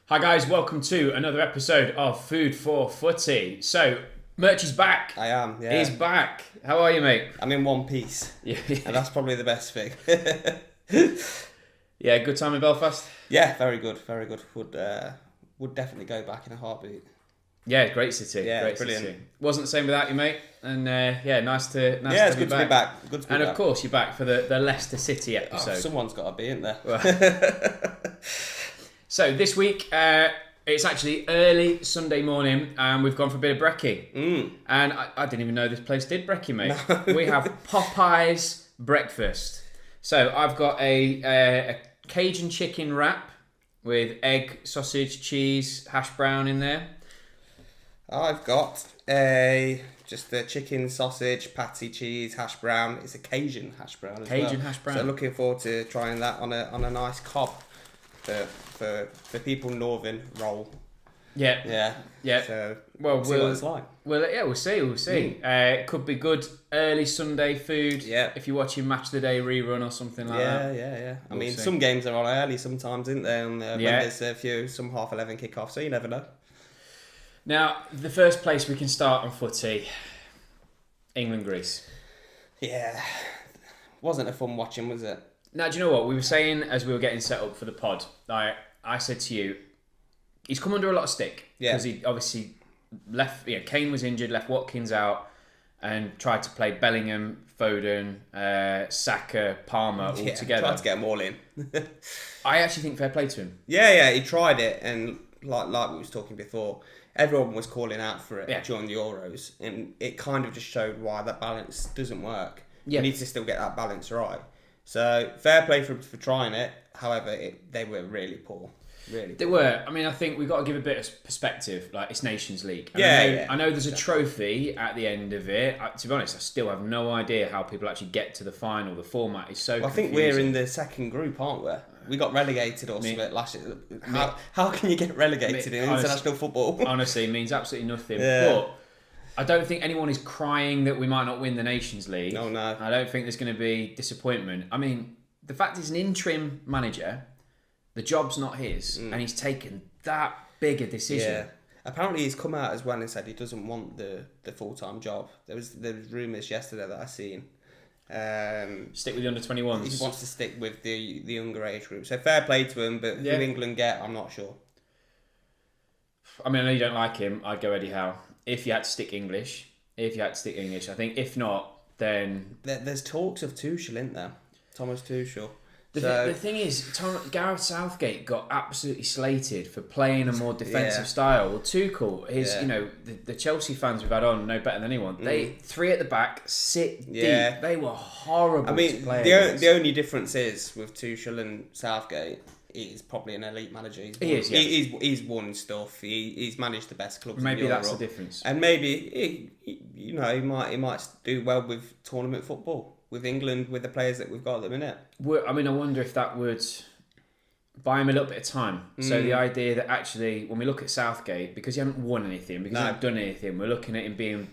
Hi guys, welcome to another episode of Food for Footy. So, Murchy's back. I am, yeah. He's back. How are you, mate? I'm in one piece. Yeah. And that's probably the best thing. Yeah, good time in Belfast? Yeah, very good, very good. Would definitely go back in a heartbeat. Yeah, great city. Yeah, great brilliant. City. Wasn't the same without you, mate. And yeah, nice to it's good to be back. Good to be and back. of course, you're back for the Leicester City episode. Someone's got to be in there. So this week, it's actually early Sunday morning, and we've gone for a bit of brekkie. And I didn't even know this place did brekkie, mate. No. We have Popeye's breakfast. So I've got a Cajun chicken wrap with egg, sausage, cheese, hash brown in there. I've got just the chicken, sausage, patty, cheese, hash brown. It's a Cajun hash brown as well. Cajun hash brown. So looking forward to trying that on a nice cob for people northern roll. Yeah. So well, we'll see what it's like. We'll see. It could be good early Sunday food. Yeah. If you're watching Match of the Day rerun or something like that. Yeah. I We'll mean, see. some games are on early sometimes, isn't there? And when there's a few, some 11:30 kick-off, so you never know. Now, the first place we can start on footy, England-Greece. Yeah. Wasn't a fun watching, was it? Now, do you know what? We were saying as we were getting set up for the pod, I said to you, he's come under a lot of stick. Yeah. Because he obviously left, Kane was injured, left Watkins out, and tried to play Bellingham, Foden, Saka, Palmer all together. Tried to get them all in. I actually think fair play to him. Yeah, he tried it, and like we was talking before, everyone was calling out for it during the Euros, and it kind of just showed why that balance doesn't work. Yeah. You need to still get that balance right. So, fair play for trying it. However, they were really poor. Really They poor. were. I mean, I think we've got to give a bit of perspective. Like, it's Nations League. And I know there's a trophy at the end of it. To be honest, I still have no idea how people actually get to the final. The format is so I think we're in the second group, aren't we? We got relegated or something last year. How can you get relegated in international football? Honestly, it means absolutely nothing. Yeah. But I don't think anyone is crying that we might not win the Nations League. No. I don't think there's going to be disappointment. I mean, the fact he's an interim manager, the job's not his, and he's taken that big a decision. Yeah. Apparently, he's come out as well and said he doesn't want the full-time job. There was rumours yesterday that I seen. Stick with the under-21s. He wants to stick with the younger age group. So fair play to him, but who England get, I'm not sure. I mean, I know you don't like him. I'd go Eddie Howe. If you had to stick English. I think if not, then... There's talks of Tuchel, isn't there? Thomas Tuchel. The thing is, Gareth Southgate got absolutely slated for playing a more defensive style. Well, Tuchel, the Chelsea fans we've had on know better than anyone. They 3 at the back, sit deep. They were horrible. I mean, to play against. the only difference is with Tuchel and Southgate, he's probably an elite manager. He's won stuff. He's managed the best clubs. Maybe in Europe. that's the difference. And maybe he might do well with tournament football. With England, with the players that we've got at the minute. I mean, I wonder if that would buy him a little bit of time. So the idea that actually, when we look at Southgate, because he hasn't won anything, because he hasn't done anything, we're looking at him being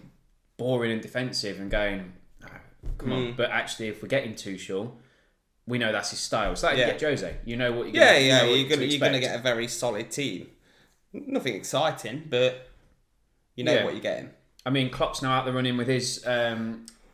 boring and defensive and going, come on. But actually, if we're getting Tuchel, we know that's his style. It's like you get Jose. You know what you're going You're going to get a very solid team. Nothing exciting, but you know what you're getting. I mean, Klopp's now out the running with his...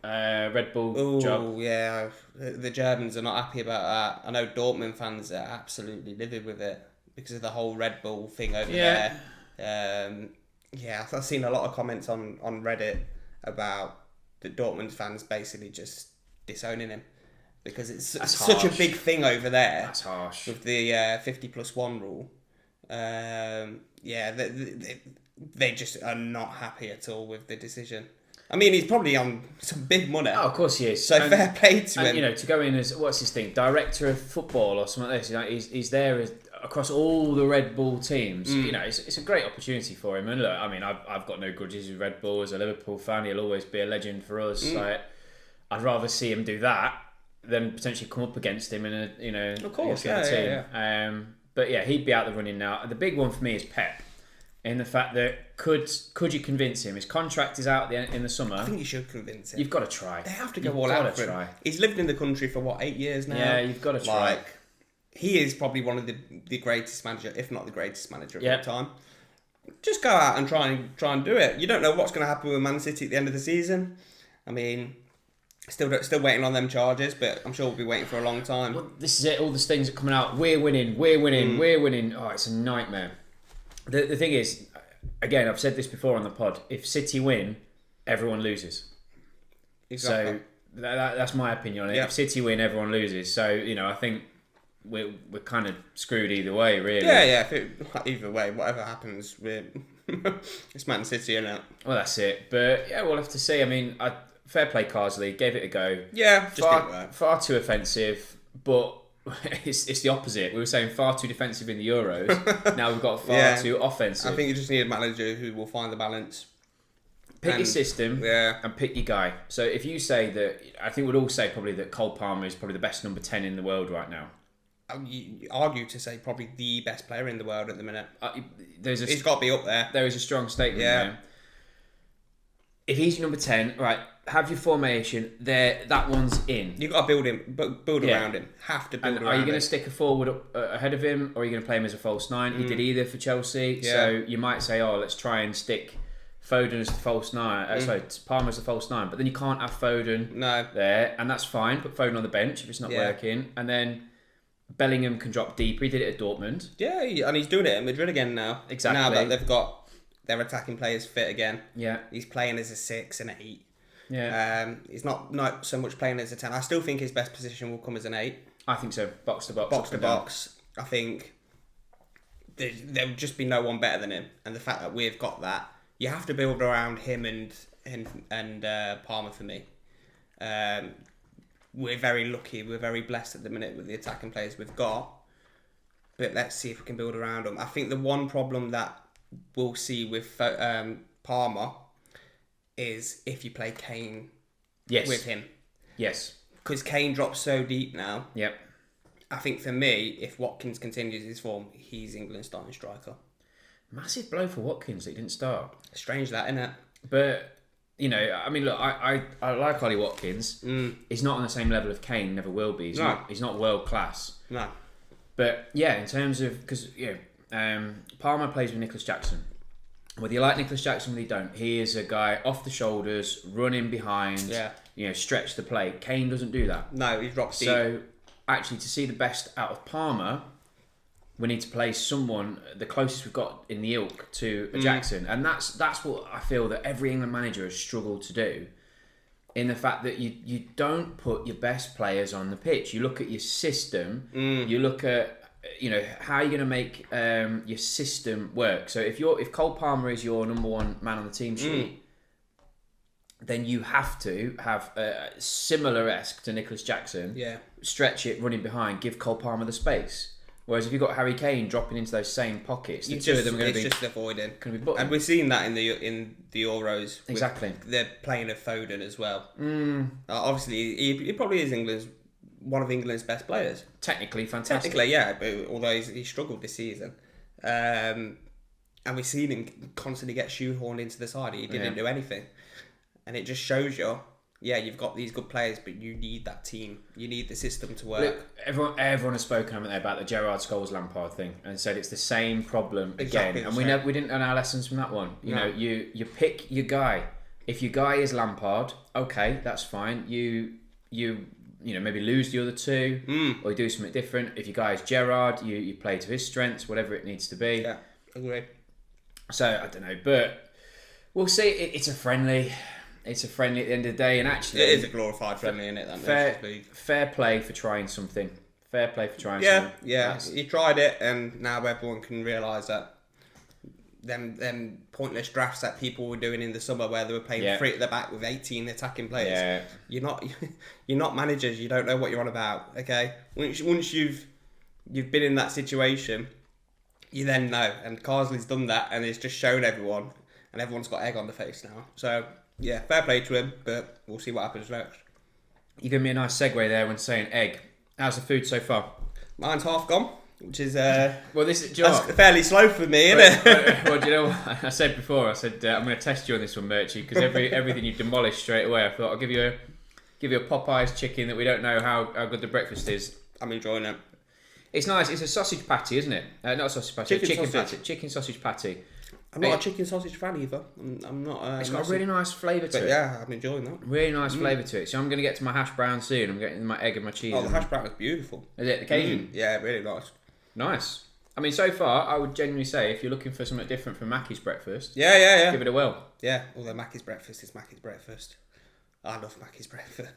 Red Bull job. Oh, yeah. The Germans are not happy about that. I know Dortmund fans are absolutely livid with it because of the whole Red Bull thing over there. I've seen a lot of comments on Reddit about the Dortmund fans basically just disowning him because it's such a big thing over there. That's harsh. With the 50+1 rule. They just are not happy at all with the decision. I mean, he's probably on some big money. Oh, of course he is. So fair play to him. To go in as, what's his thing, director of football or something like this. He's there across all the Red Bull teams. It's a great opportunity for him. And look, I mean, I've got no grudges with Red Bull. As a Liverpool fan, he'll always be a legend for us. I'd rather see him do that than potentially come up against him in a of course, team. But he'd be out the running now. The big one for me is Pep. In the fact that could you convince him? His contract is out in the summer. I think you should convince him. You've got to try. They have to go all out for him. He's lived in the country for 8 years now. Yeah, you've got to try. he is probably one of the greatest manager, if not the greatest manager of all time. Just go out and try and do it. You don't know what's going to happen with Man City at the end of the season. I mean, still waiting on them charges, but I'm sure we'll be waiting for a long time. Well, this is it. All these things are coming out. We're winning. Oh, it's a nightmare. The thing is, again, I've said this before on the pod. If City win, everyone loses. Exactly. So that's my opinion on it. Yep. If City win, everyone loses. So I think we're kind of screwed either way, really. Yeah. Either way, whatever happens, it's Man City, isn't it? Well, that's it. But yeah, we'll have to see. I mean, fair play, Carsley. Gave it a go. Yeah, just didn't work. Far too offensive, but it's the opposite. We were saying far too defensive in the Euros. Now we've got far too offensive. I think you just need a manager who will find the balance. Pick your system and pick your guy. So if you say that, I think we'd all say probably that Cole Palmer is probably the best number 10 in the world right now. You argue to say probably the best player in the world at the minute. He's got to be up there. There is a strong statement there. If he's number 10, right, have your formation there. That one's in. You've got to build around him. Have to build around him. Are you going to stick a forward up, ahead of him, or are you going to play him as a false nine? He did either for Chelsea. Yeah. So you might say, let's try and stick Foden as the false nine. Sorry, Palmer as the false nine. But then you can't have Foden there, and that's fine. Put Foden on the bench if it's not working. And then Bellingham can drop deeper. He did it at Dortmund. Yeah, and he's doing it at Madrid again now. Exactly. Now that they've got their attacking players fit again. Yeah. He's playing as a 6 and 8. Yeah. He's not so much playing as a 10. I still think his best position will come as an 8. I think so. Box to box. Box to box. I think there would just be no one better than him. And the fact that we've got that, you have to build around him and Palmer for me. We're very lucky. We're very blessed at the minute with the attacking players we've got. But let's see if we can build around them. I think the one problem that we'll see with Palmer is if you play Kane with him. Yes. Because Kane drops so deep now. Yep. I think for me, if Watkins continues his form, he's England's starting striker. Massive blow for Watkins that he didn't start. Strange that, isn't it? But, I mean, look, I like Ollie Watkins. He's not on the same level of Kane, never will be. He's not world class. No. But, yeah, in terms of... Because, Palmer plays with Nicholas Jackson. Whether you like Nicholas Jackson or you don't, he is a guy off the shoulders, running behind, stretch the play. Kane doesn't do that. No, he drops deep. So, actually, to see the best out of Palmer, we need to play someone the closest we've got in the ilk to a Jackson. And that's what I feel that every England manager has struggled to do, in the fact that you don't put your best players on the pitch. You look at your system, you look at how are you going to make your system work? So if Cole Palmer is your number one man on the team sheet, then you have to have similar-esque to Nicholas Jackson. Yeah. Stretch it, running behind, give Cole Palmer the space. Whereas if you've got Harry Kane dropping into those same pockets, the two of them are going to be just avoiding. And we're seeing that in the Euros. Exactly. They're playing a Foden as well. Obviously, he probably is one of England's best players. Technically fantastic. Technically, yeah, but although he struggled this season. And we've seen him constantly get shoehorned into the side. He didn't do anything. And it just shows you, you've got these good players, but you need that team. You need the system to work. Look, everyone has spoken, haven't they, about the Gerrard Scholes Lampard thing, and said it's the same problem again. And we didn't learn our lessons from that one. You pick your guy. If your guy is Lampard, okay, that's fine. You maybe lose the other two, or you do something different. If your guy is Gerrard, you play to his strengths, whatever it needs to be. Yeah, agree. So I don't know, but we'll see. It's a friendly. It's a friendly at the end of the day, and actually... It is a glorified friendly, isn't it? Fair play for trying something. Fair play for trying something. Yeah, he tried it, and now everyone can realise that them pointless drafts that people were doing in the summer where they were playing 3 at the back with 18 attacking players. Yeah. You're not managers, you don't know what you're on about, okay? Once you've been in that situation, you then know. And Carsley's done that, and it's just shown everyone, and everyone's got egg on the face now. So... yeah, fair play to him, but we'll see what happens next. You gave me a nice segue there when saying egg. How's the food so far? Mine's half gone, which is that's fairly slow for me, isn't it? Well, do you know what I said before? I said I'm going to test you on this one, Murchy, because everything you demolished straight away. I thought I'll give you a Popeyes chicken that we don't know how good the breakfast is. I'm enjoying it. It's nice. It's a sausage patty, isn't it? Not a sausage patty. Chicken sausage. patty. Chicken sausage patty. I'm not a chicken sausage fan either. I'm not. It's got a really nice flavour to it. Yeah, I'm enjoying that. Really nice flavour to it. So I'm going to get to my hash brown soon. I'm getting my egg and my cheese. Oh, the hash brown is beautiful. Is it the Cajun? Yeah, really nice. Nice. I mean, so far, I would genuinely say if you're looking for something different from Mackey's breakfast, yeah, give it a whirl. Yeah, although Mackey's breakfast is Mackey's breakfast. I love Mackey's breakfast.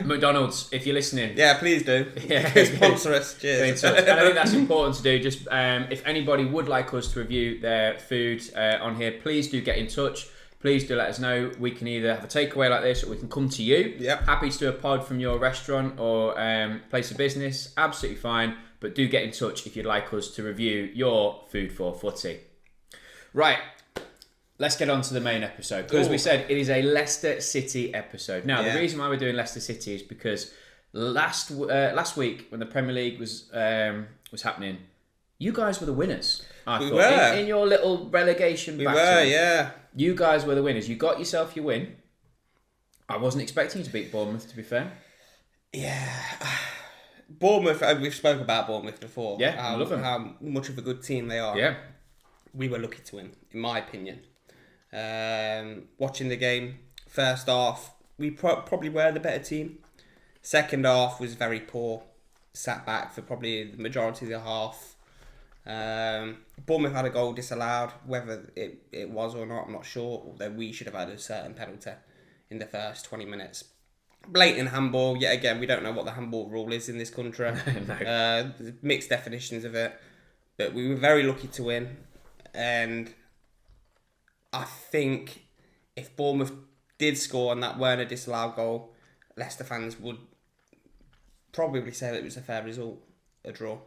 McDonald's, if you're listening. Yeah, please do. Yeah. Sponsor us. Cheers. And I think that's important to do. Just if anybody would like us to review their food on here, please do get in touch. Please do let us know. We can either have a takeaway like this or we can come to you. Yep. Happy to do a pod from your restaurant or place of business. Absolutely fine. But do get in touch if you'd like us to review your food for footy. Right. Let's get on to the main episode. Because we said it is a Leicester City episode. Now, the reason why we're doing Leicester City is because last week when the Premier League was happening, you guys were the winners. We were. In your little relegation battle. We were, yeah. You guys were the winners. You got yourself your win. I wasn't expecting you to beat Bournemouth, to be fair. Yeah. Bournemouth, we've spoken about Bournemouth before. Yeah, I love them. How much of a good team they are. Yeah. We were lucky to win, in my opinion. Watching the game, first half, we probably were the better team. Second half was very poor. Sat back for probably the majority of the half. Bournemouth had a goal disallowed. Whether it was or not, I'm not sure. Although we should have had a certain penalty in the first 20 minutes. Blatant handball. Yet again, we don't know what the handball rule is in this country. No. Mixed definitions of it. But we were very lucky to win. And I think if Bournemouth did score on that Werner disallowed goal, Leicester fans would probably say that it was a fair result, a draw.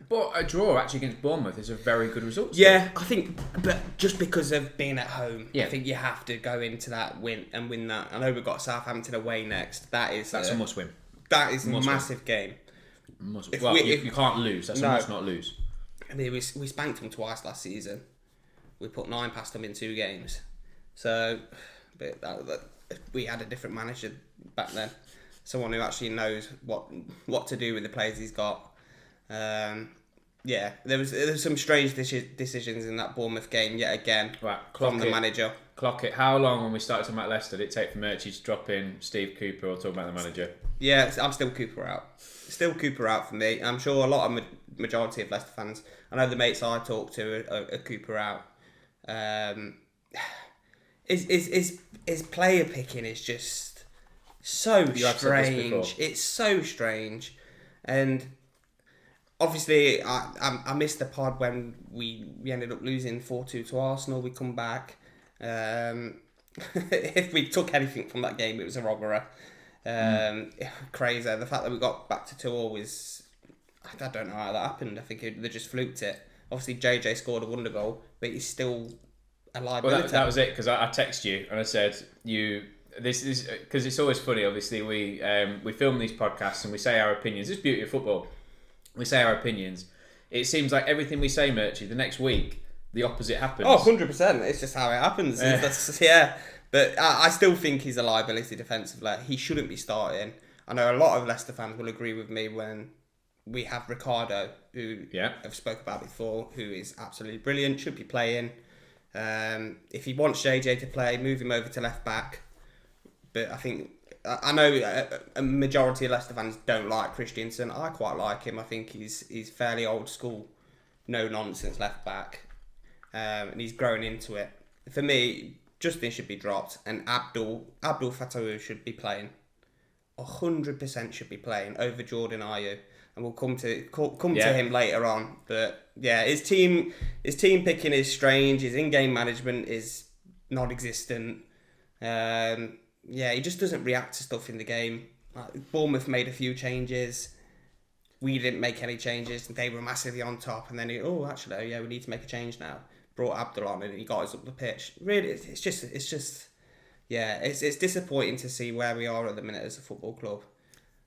But a draw actually against Bournemouth is a very good result. Yeah, I think, but just because of being at home, I think you have to go into that win that. I know we've got Southampton away next. That's a must win. That is a massive game. You can't lose. That's a must not lose. I mean, we spanked them twice last season. We put 9 past them in 2 games. So, but we had a different manager back then. Someone who actually knows what to do with the players he's got. There was some strange decisions in that Bournemouth game yet again from the manager. Clock it. How long, when we started talking about Leicester, did it take for Murchy to drop in Steve Cooper or talk about the manager? Yeah, I'm still Cooper out. Still Cooper out for me. I'm sure a lot of majority of Leicester fans. I know the mates I talk to are Cooper out. His player picking is just so strange. It's so strange, and obviously I missed the pod when we ended up losing 4-2 to Arsenal. We come back. If we took anything from that game, it was a robbery. Crazy. The fact that we got back to 2-2 was, I don't know how that happened. I think they just fluked it. Obviously, JJ scored a wonder goal, but he's still a liability. Well, that was it, because I texted you and I said, this is because it's always funny. Obviously, we film these podcasts and we say our opinions. It's the beauty of football. We say our opinions. It seems like everything we say, Murchy, the next week, the opposite happens. Oh, 100%. It's just how it happens. But I still think he's a liability defensively. He shouldn't be starting. I know a lot of Leicester fans will agree with me when we have Ricardo, who I've spoke about before, who is absolutely brilliant, should be playing. If he wants JJ to play, move him over to left back. But I know a majority of Leicester fans don't like Christensen. I quite like him. I think he's fairly old school, no nonsense left back, and he's grown into it. For me, Justin should be dropped, and Abdul Fattah should be playing. 100% should be playing over Jordan Ayew. And we'll come to him later on. But yeah, his team picking is strange. His in-game management is non-existent. He just doesn't react to stuff in the game. Bournemouth made a few changes. We didn't make any changes. They were massively on top. And then we need to make a change now. Brought Abdul on and he got us up the pitch. Really, it's disappointing to see where we are at the minute as a football club.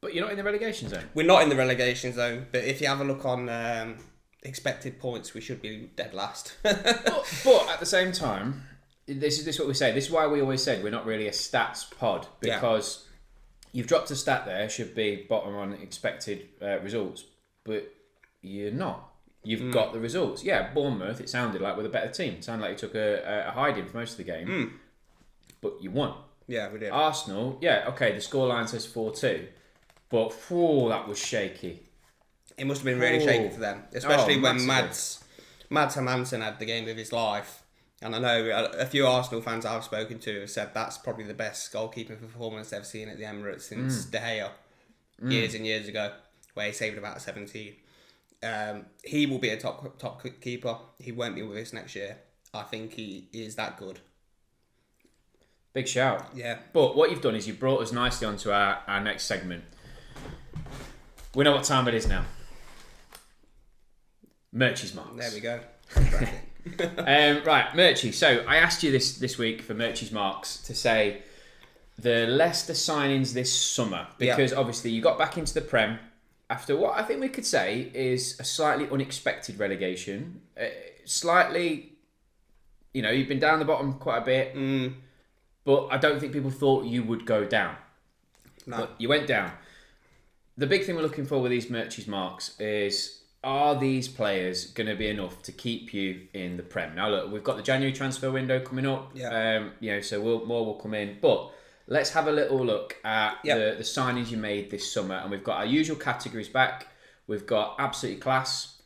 But you're not in the relegation zone. We're not in the relegation zone, but if you have a look on expected points, we should be dead last. but at the same time, this is what we say. This is why we always said we're not really a stats pod, because You've dropped a stat there, should be bottom on expected results, but you're not. You've got the results. Yeah, Bournemouth, it sounded like, with a better team. It sounded like you took a hiding for most of the game, but you won. Yeah, we did. Arsenal, yeah, okay, the scoreline says 4-2, but that was shaky. It must have been really shaky for them, especially when Mads Hermansen had the game of his life. And I know a few Arsenal fans I've spoken to have said that's probably the best goalkeeping performance they've seen at the Emirates since De Gea, years and years ago, where he saved about 17. He will be a top keeper. He won't be with us next year. I think he is that good. Big shout. Yeah. But what you've done is you've brought us nicely onto our next segment. We know what time it is now. Murchy's Marks. There we go. Right, Murchy. So I asked you this week for Murchy's Marks to say the Leicester signings this summer, because obviously you got back into the Prem after what I think we could say is a slightly unexpected relegation. Slightly, you've been down the bottom quite a bit, but I don't think people thought you would go down. No. But you went down. The big thing we're looking for with these Murchy's Marks is, are these players going to be enough to keep you in the Prem? Now, look, we've got the January transfer window coming up. Yeah. So more will come in. But let's have a little look at the signings you made this summer. And we've got our usual categories back. We've got absolutely class,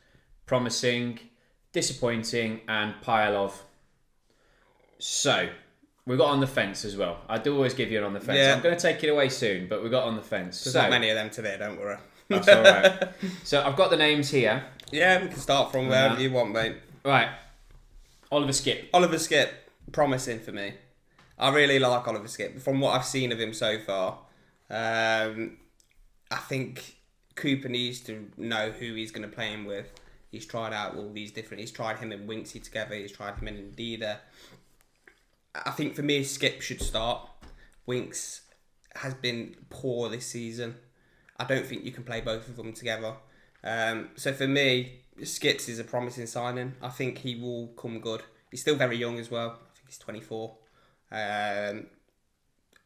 promising, disappointing, and pile of. So, we got on the fence as well. I do always give you an on the fence. Yeah. I'm going to take it away soon, but we got on the fence. There's not many of them today, don't worry. That's all right. So I've got the names here. Yeah, we can start from wherever you want, mate. Right. Oliver Skipp. Oliver Skipp, promising for me. I really like Oliver Skipp. From what I've seen of him so far, I think Cooper needs to know who he's going to play him with. He's tried out all these different... He's tried him and Winksy together. He's tried him and Ndida. I think for me, Skipp should start. Winks has been poor this season. I don't think you can play both of them together. So for me, Skips is a promising signing. I think he will come good. He's still very young as well. I think he's 24.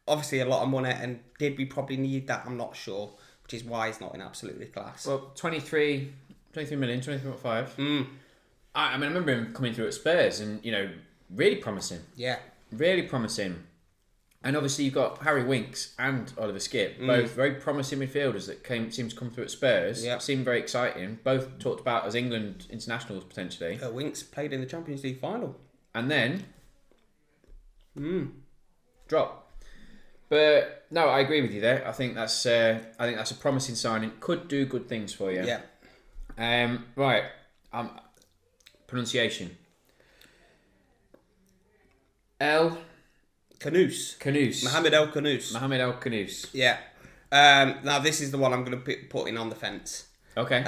Obviously a lot of money, and did we probably need that? I'm not sure, which is why he's not in absolutely class. Well, 23 million, 23.5. I remember him coming through at Spurs and, really promising. Yeah. Really promising. And obviously you've got Harry Winks and Oliver Skipp, both very promising midfielders that seem to come through at Spurs. Yep. Seem very exciting. Both talked about as England internationals potentially. Winks played in the Champions League final. And then drop. But no, I agree with you there. I think that's a promising signing. Could do good things for you. Yeah. Right. Pronunciation. Khanous. Mohamed El Khanous. Yeah. Now this is the one I'm going to put in on the fence. Okay.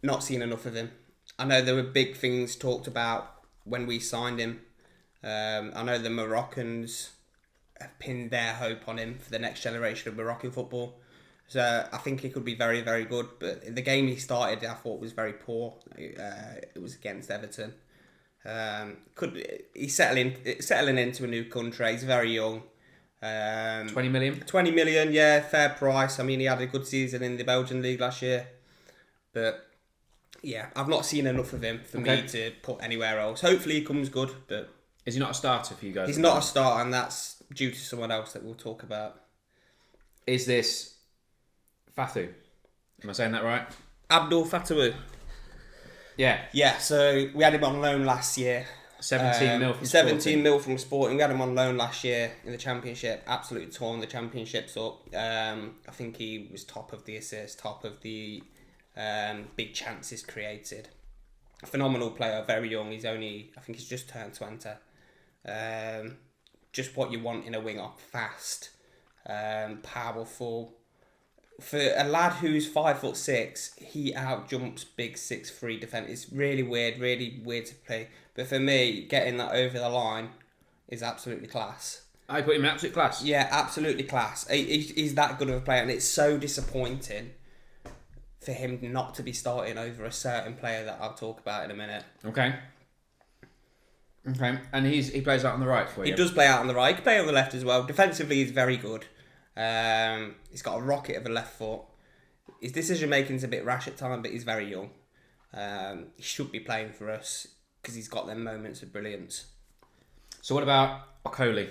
Not seen enough of him. I know there were big things talked about when we signed him. I know the Moroccans have pinned their hope on him for the next generation of Moroccan football. So I think he could be very, very good. But the game he started, I thought was very poor. It was against Everton. He's settling into a new country. He's very young. 20 million? 20 million, yeah, fair price. I mean, he had a good season in the Belgian league last year. But yeah, I've not seen enough of him for me to put anywhere else. Hopefully he comes good, but... Is he not a starter for you guys? He's not a starter, and that's due to someone else that we'll talk about. Is this Fatu? Am I saying that right? Abdul Fatawu. Yeah. Yeah, so we had him on loan last year. 17 mil from Sporting. 17 mil from Sporting. We had him on loan last year in the Championship. Absolutely torn the Championships up. I think he was top of the assists, top of the big chances created. A phenomenal player, very young. I think he's just turned 20. Just what you want in a winger. Fast, powerful. For a lad who's 5'6", he outjumps big 6'3" defenders. It's really weird to play. But for me, getting that over the line is absolutely class. I put him in absolute class. Yeah, absolutely class. He's that good of a player, and it's so disappointing for him not to be starting over a certain player that I'll talk about in a minute. Okay. And he plays out on the right for you? He does play out on the right. He can play on the left as well. Defensively, he's very good. He's got a rocket of a left foot. His decision making is a bit rash at times, but he's very young. He should be playing for us because he's got them moments of brilliance. So what about Okoli?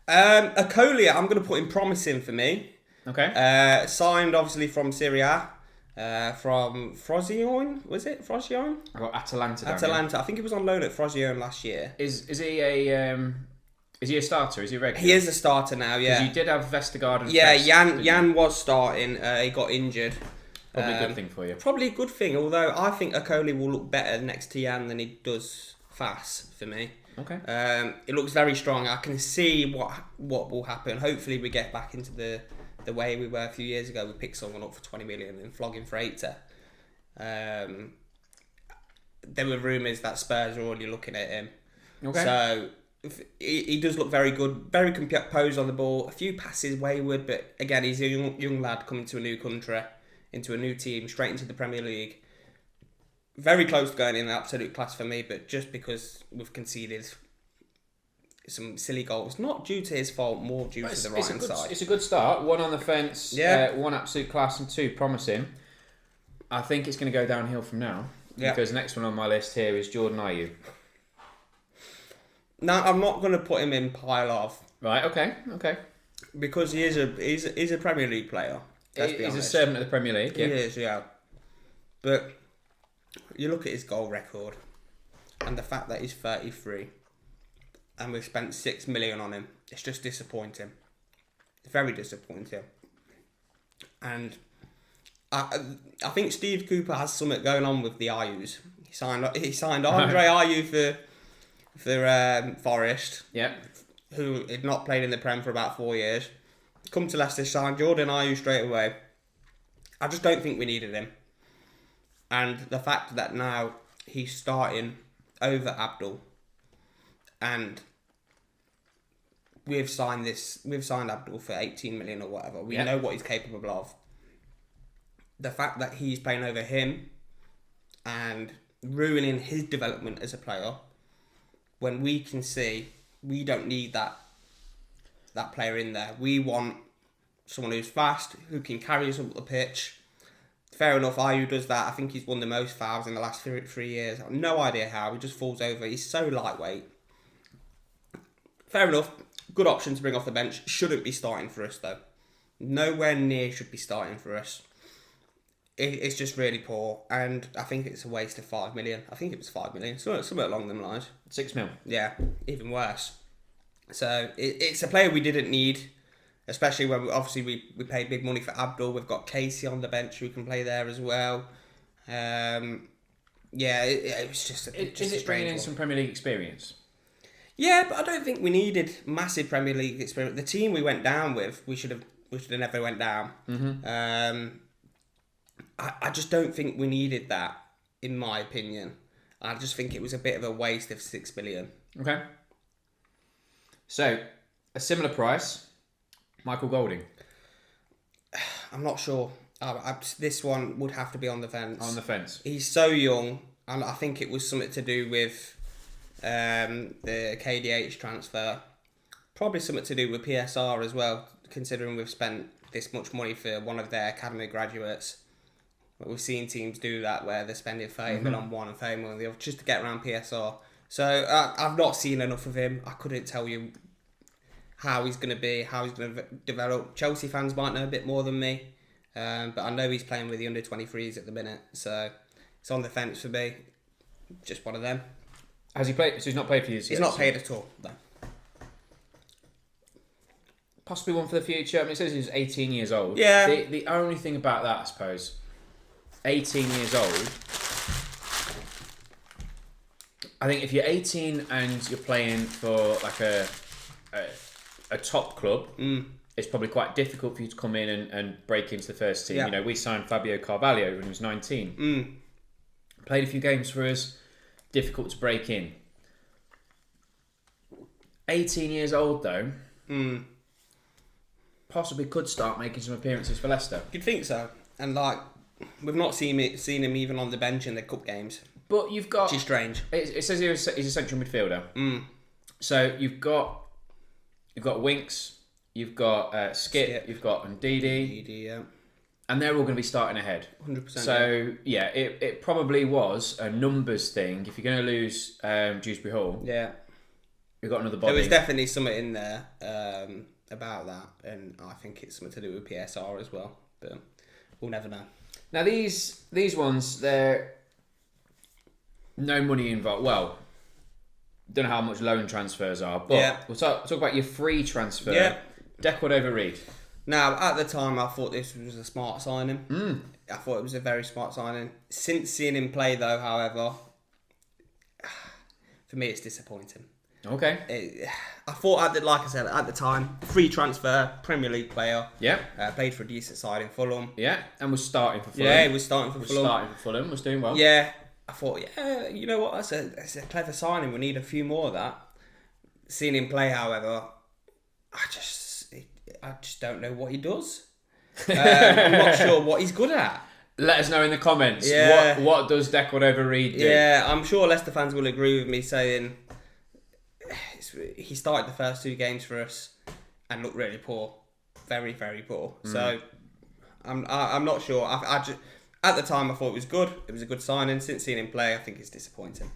Okoli, I'm going to put him promising for me. Okay. Signed obviously from Serie A. From Frosinone, was it Frosinone? I got Atalanta. Atalanta. I think he was on loan at Frosinone last year. Is he a starter? Is he regular? He is a starter now. Yeah. Because you did have Vestergaard and yeah. Fest, Jan was starting. He got injured. Probably a good thing for you. Probably a good thing. Although I think Okoli will look better next to Jan than he does Fass for me. Okay. It looks very strong. I can see what will happen. Hopefully we get back into the way we were a few years ago. We picked someone up for 20 million and flog him for 80. There were rumours that Spurs are already looking at him. Okay. So he does look very good, very composed on the ball. A few passes wayward, but again, he's a young lad coming to a new country, into a new team, straight into the Premier League. Very close to going in absolute class for me, but just because we've conceded some silly goals, not due to his fault, more due to the right hand side. It's a good start. One on the fence, one absolute class, and two promising. I think it's going to go downhill from now. Because the next one on my list here is Jordan Ayew. No, I'm not going to put him in pile of. Right. Okay. Because he's a Premier League player. He's a servant of the Premier League. Yeah. He is, yeah. But you look at his goal record, and the fact that he's 33. And we've spent 6 million on him. It's just disappointing. It's very disappointing. And I think Steve Cooper has something going on with the Ayews. He signed Andre Ayew for Forest. Yeah. Who had not played in the Prem for about 4 years. Come to Leicester, signed Jordan Ayew straight away. I just don't think we needed him. And the fact that now he's starting over Abdul. And we've signed Abdul for 18 million or whatever. We know what he's capable of. The fact that he's playing over him and ruining his development as a player, when we can see we don't need that player in there. We want someone who's fast, who can carry us up the pitch. Fair enough, Ayew does that. I think he's won the most fouls in the last 3 years. I have no idea how. He just falls over. He's so lightweight. Fair enough. Good option to bring off the bench. Shouldn't be starting for us, though. Nowhere near should be starting for us. It's just really poor. And I think it's a waste of 5 million. I think it was 5 million. Something along them lines. 6 mil. Yeah, even worse. So it's a player we didn't need. Especially when we paid big money for Abdul. We've got Casey on the bench who can play there as well. It was just a Is it bringing in some Premier League experience? Yeah, but I don't think we needed massive Premier League experience. The team we went down with, we should have never went down. Mm-hmm. I just don't think we needed that, in my opinion. I just think it was a bit of a waste of 6 million. Okay. So, a similar price, Michael Golding. I'm not sure. This one would have to be on the fence. On the fence. He's so young, and I think it was something to do with the KDH transfer. Probably something to do with PSR as well, considering we've spent this much money for one of their academy graduates. But we've seen teams do that where they're spending 30 million on one and 30 million on the other just to get around PSR. So I've not seen enough of him. I couldn't tell you how he's going to be, how he's going to develop. Chelsea fans might know a bit more than me, but I know he's playing with the under-23s at the minute, so it's on the fence for me. Just one of them. Has he played? So he's not played for you? He's not paid at all, no. Possibly one for the future. I mean, it says he's 18 years old. Yeah. The only thing about that, I suppose, 18 years old, I think if you're 18 and you're playing for like a top club, it's probably quite difficult for you to come in and break into the first team. Yeah. You know, we signed Fabio Carvalho when he was 19. Played a few games for us. Difficult to break in. 18 years old though, possibly could start making some appearances for Leicester. You'd think so. And like, we've not seen him even on the bench in the cup games. But you've got... Which is strange. It says he's a central midfielder. So you've got Winks, you've got Skip, you've got Ndidi, yeah. And they're all going to be starting ahead. 100%. So, it probably was a numbers thing. If you're going to lose Dewsbury Hall, we've got another body. There was definitely something in there about that, and I think it's something to do with PSR as well, but we'll never know. Now, these ones, they're no money involved. Well, don't know how much loan transfers are, but we'll talk about your free transfer. Yeah. Deckwood over Reed. Now, at the time, I thought this was a smart signing. I thought it was a very smart signing. Since seeing him play, though, however, for me, it's disappointing. Okay. I thought, like I said, at the time, free transfer, Premier League player. Yeah. Played for a decent side in Fulham. Yeah, and was starting for Fulham. Yeah, he was starting for Fulham. Was doing well. Yeah. I thought, you know what, that's a clever signing. We need a few more of that. Seeing him play, however, I just don't know what he does. I'm not sure what he's good at. Let us know in the comments. Yeah. What does Deckwood over Reed do? Yeah, I'm sure Leicester fans will agree with me saying he started the first 2 games for us and looked really poor, very, very poor. So I'm not sure. I just, at the time, I thought it was good. It was a good signing. Since seeing him play, I think it's disappointing.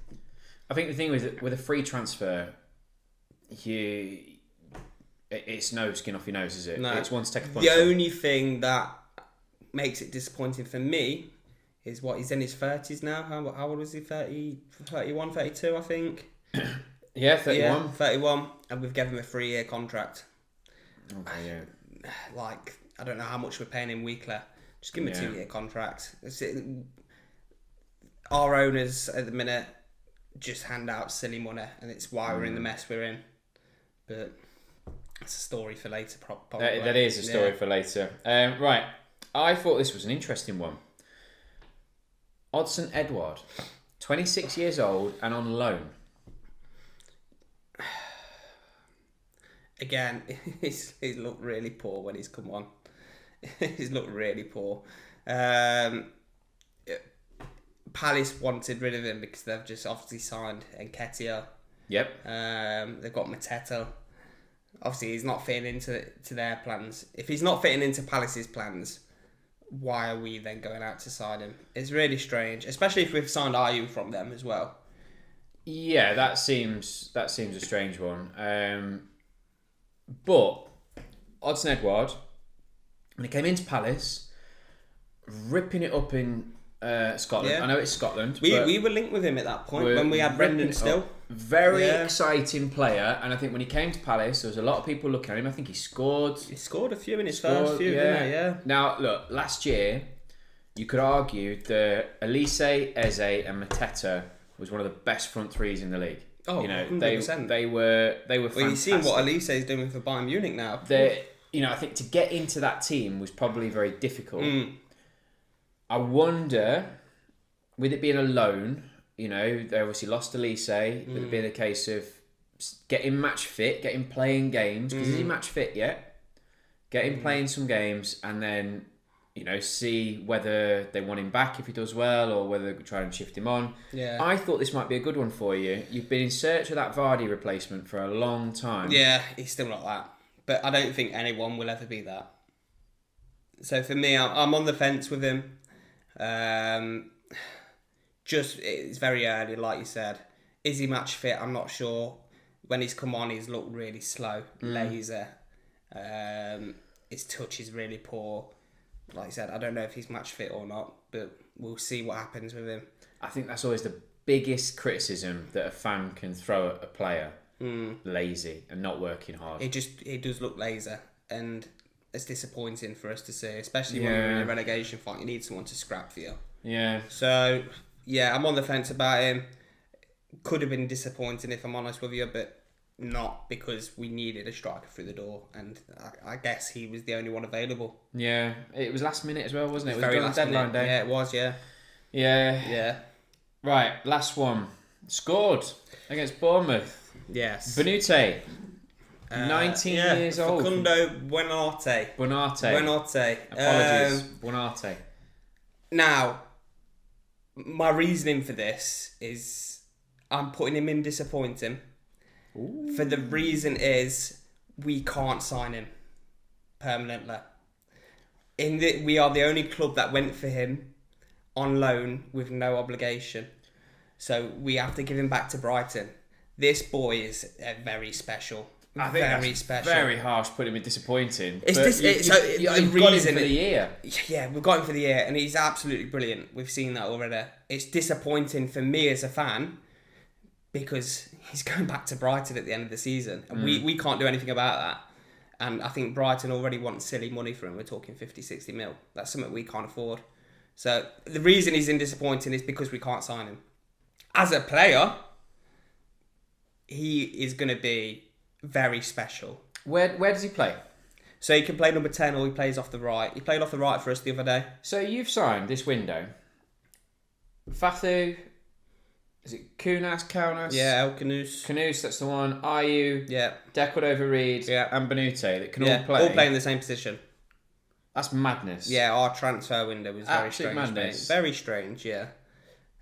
I think the thing with a free transfer, it's no skin off your nose, is it? No. It's one to take a punch. The only thing that makes it disappointing for me is he's in his 30s now. How old was he? 30, 31, 32, I think. Yeah, 31. Yeah, 31. And we've given him a 3-year contract. Okay, yeah. Like, I don't know how much we're paying him weekly. Just give him a 2-year contract. Our owners at the minute just hand out silly money, and it's why we're in the mess we're in. But it's a story for later, probably. That is a story for later. Right, I thought this was an interesting one. Odsonne Edouard, 26 years old and on loan. Again, he's looked really poor when he's come on. He's looked really poor. Palace wanted rid of him because they've just obviously signed Nketiah. Yep. They've got Mateta. Obviously, he's not fitting into their plans. If he's not fitting into Palace's plans, why are we then going out to sign him? It's really strange, especially if we've signed Ayew from them as well. Yeah, that seems a strange one. But Odsonne Edouard, when he came into Palace, ripping it up in Scotland. Yeah. I know it's Scotland. We were linked with him at that point when we had Brendan still. Very exciting player, and I think when he came to Palace, there was a lot of people looking at him. I think he scored. He scored a few in his first few, didn't he? Yeah. Now, look, last year, you could argue that Elise, Eze, and Mateta was one of the best front threes in the league. Oh, you know, 100%. They were fantastic. Well, you've seen what Elise is doing for Bayern Munich now. I think to get into that team was probably very difficult. I wonder, with it being a loan, you know, they obviously lost Elise, with it being a case of getting match fit, getting playing games, because is he match fit yet? Get him playing some games, and then, you know, see whether they want him back if he does well, or whether they try and shift him on. Yeah. I thought this might be a good one for you. You've been in search of that Vardy replacement for a long time. Yeah, he's still not that. But I don't think anyone will ever be that. So for me, I'm on the fence with him. It's very early, like you said. Is he match fit? I'm not sure. When he's come on, he's looked really slow, lazy. His touch is really poor. Like I said, I don't know if he's match fit or not, but we'll see what happens with him. I think that's always the biggest criticism that a fan can throw at a player. Lazy and not working hard. He does look lazy, and it's disappointing for us to see, especially when we're in a relegation fight. You need someone to scrap for you. Yeah. So, yeah, I'm on the fence about him. Could have been disappointing if I'm honest with you, but not, because we needed a striker through the door, and I guess he was the only one available. Yeah, it was last minute as well, wasn't it? It was very last deadline minute. day. Yeah, it was. Yeah. Yeah. Right, last one. Scored against Bournemouth. Yes. Benute, 19 years old. Facundo Buonarte. Apologies, Buonarte. Now, my reasoning for this is I'm putting him in disappointing. Ooh. For the reason is we can't sign him. permanently. We are the only club that went for him on loan with no obligation. So we have to give him back to Brighton. This boy is very special. I think very special. Very harsh putting him in disappointing. It's just you've got him for the year. Yeah, we've got him for the year, and he's absolutely brilliant. We've seen that already. It's disappointing for me as a fan because he's going back to Brighton at the end of the season, and we can't do anything about that. And I think Brighton already want silly money for him. We're talking 50, 60 mil. That's something we can't afford. So the reason he's in disappointing is because we can't sign him. As a player, he is going to be very special. Where does he play? So he can play number 10 or he plays off the right. He played off the right for us the other day. So you've signed this window Fathu, is it Kaunas? Yeah, El Khanous. Khanous, that's the one. Ayew, yeah. Decordova-Reid, and Benute that can all play. All play in the same position. That's madness. Yeah, our transfer window was very strange. Madness. Very strange, yeah.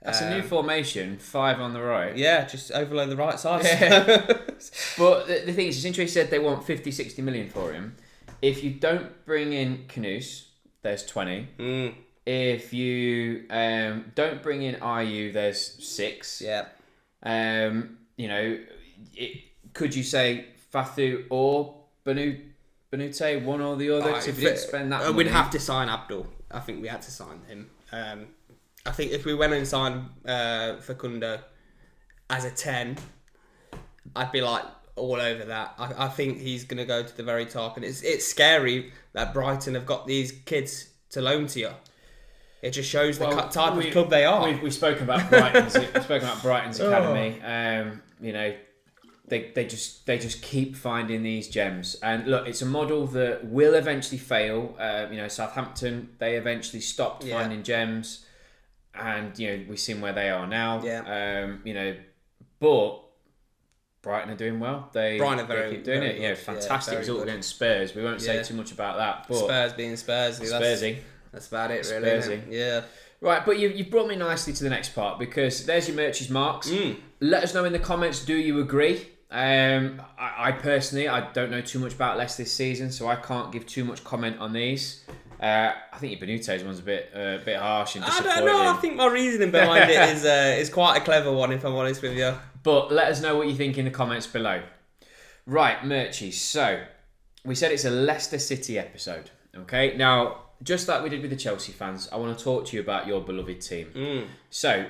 That's a new formation, 5 on the right. Yeah, just overload the right side. Yeah. But the thing is, since he said they want 50, 60 million for him, if you don't bring in Khanous, there's 20. If you don't bring in Ayew, there's 6. Yeah. Could you say Fathu or Benute, one or the other? If you didn't spend that money. We'd have to sign Abdul. I think we had to sign him. I think if we went and signed Facundo as a 10, I'd be like all over that. I think he's going to go to the very top, and it's scary that Brighton have got these kids to loan to you. It just shows the type of club they are. We've spoken about Brighton's academy. They just keep finding these gems, and look, it's a model that will eventually fail. Southampton, they eventually stopped finding gems. And we've seen where they are now. Yeah. But Brighton are doing well. Brighton are they keep doing it. Yeah, fantastic result against Spurs. We won't say too much about that. But Spurs being Spursy. That's about it, really. Spursy. Yeah. Right, but you've brought me nicely to the next part because there's your Murchy's marks. Let us know in the comments. Do you agree? I personally, I don't know too much about Leicester this season, so I can't give too much comment on these. I think your Benute's one's a bit harsh and disappointing. I don't know. I think my reasoning behind it is quite a clever one, if I'm honest with you. But let us know what you think in the comments below. Right, Murchy. So we said it's a Leicester City episode. Okay. Now, just like we did with the Chelsea fans, I want to talk to you about your beloved team. So,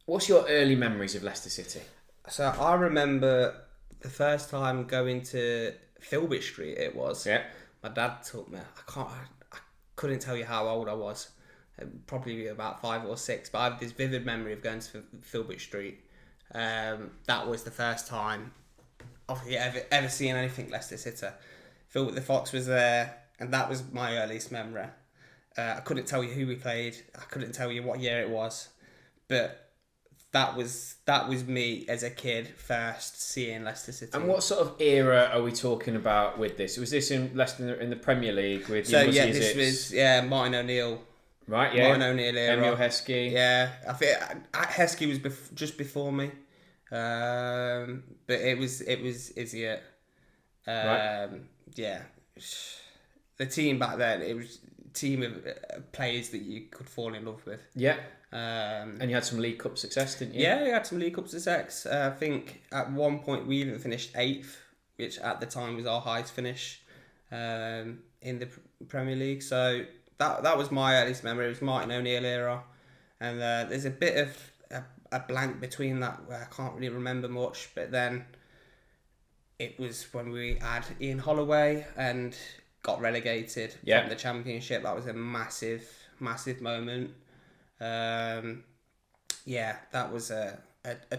what's your early memories of Leicester City? So I remember the first time going to Filbert Street. It was. Yeah. My dad took me. I couldn't tell you how old I was. Probably about 5 or 6. But I have this vivid memory of going to Filbert Street. That was the first time I've ever seen anything Leicester City. Filbert the Fox was there, and that was my earliest memory. I couldn't tell you who we played. I couldn't tell you what year it was, but that was me as a kid first seeing Leicester City. And what sort of era are we talking about with this? Was this in Leicester in the Premier League with? So this was Martin O'Neill. Right, yeah. Martin O'Neill era. Emile Heskey. Yeah, I think Heskey was just before me, but it was Izzy. Right. Yeah, the team back then, it was a team of players that you could fall in love with. Yeah. And you had some League Cup success, didn't you? Yeah, we had some League Cup success. I think at one point we even finished 8th, which at the time was our highest finish in the Premier League. So that was my earliest memory. It was Martin O'Neill era, and there's a bit of a blank between that where I can't really remember much. But then it was when we had Ian Holloway and got relegated from the Championship. That was a massive moment. That was a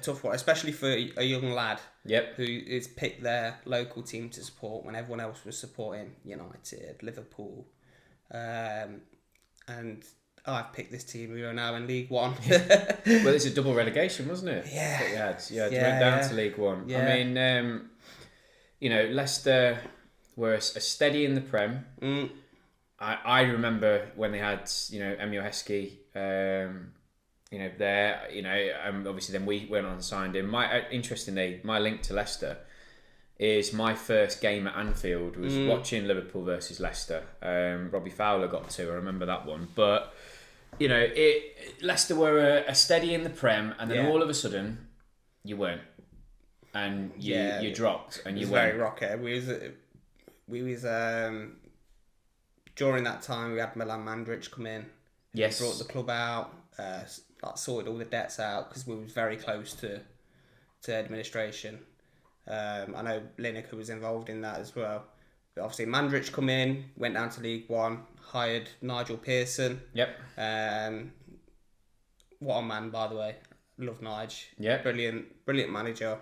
tough one, especially for a young lad who is picked their local team to support when everyone else was supporting United, Liverpool, and I've picked this team. We are now in League One. Well, it's a double relegation, wasn't it? Yeah. You went down to League One. Yeah. I mean, Leicester were a steady in the Prem. I remember when they had, Emile Heskey, obviously then we went on and signed him. Interestingly, my link to Leicester is my first game at Anfield was watching Liverpool versus Leicester. Robbie Fowler got 2. I remember that one. But, Leicester were a steady in the Prem, and then all of a sudden, you weren't. And you dropped, and you went. Very rocky. We was during that time, we had Milan Mandrić come in. Yes. Brought the club out, sorted all the debts out, because we was very close to administration. I know Lineker was involved in that as well. But obviously Mandrić come in, went down to League One, hired Nigel Pearson. Yep. What a man, by the way. Love Nige. Yep. Brilliant manager.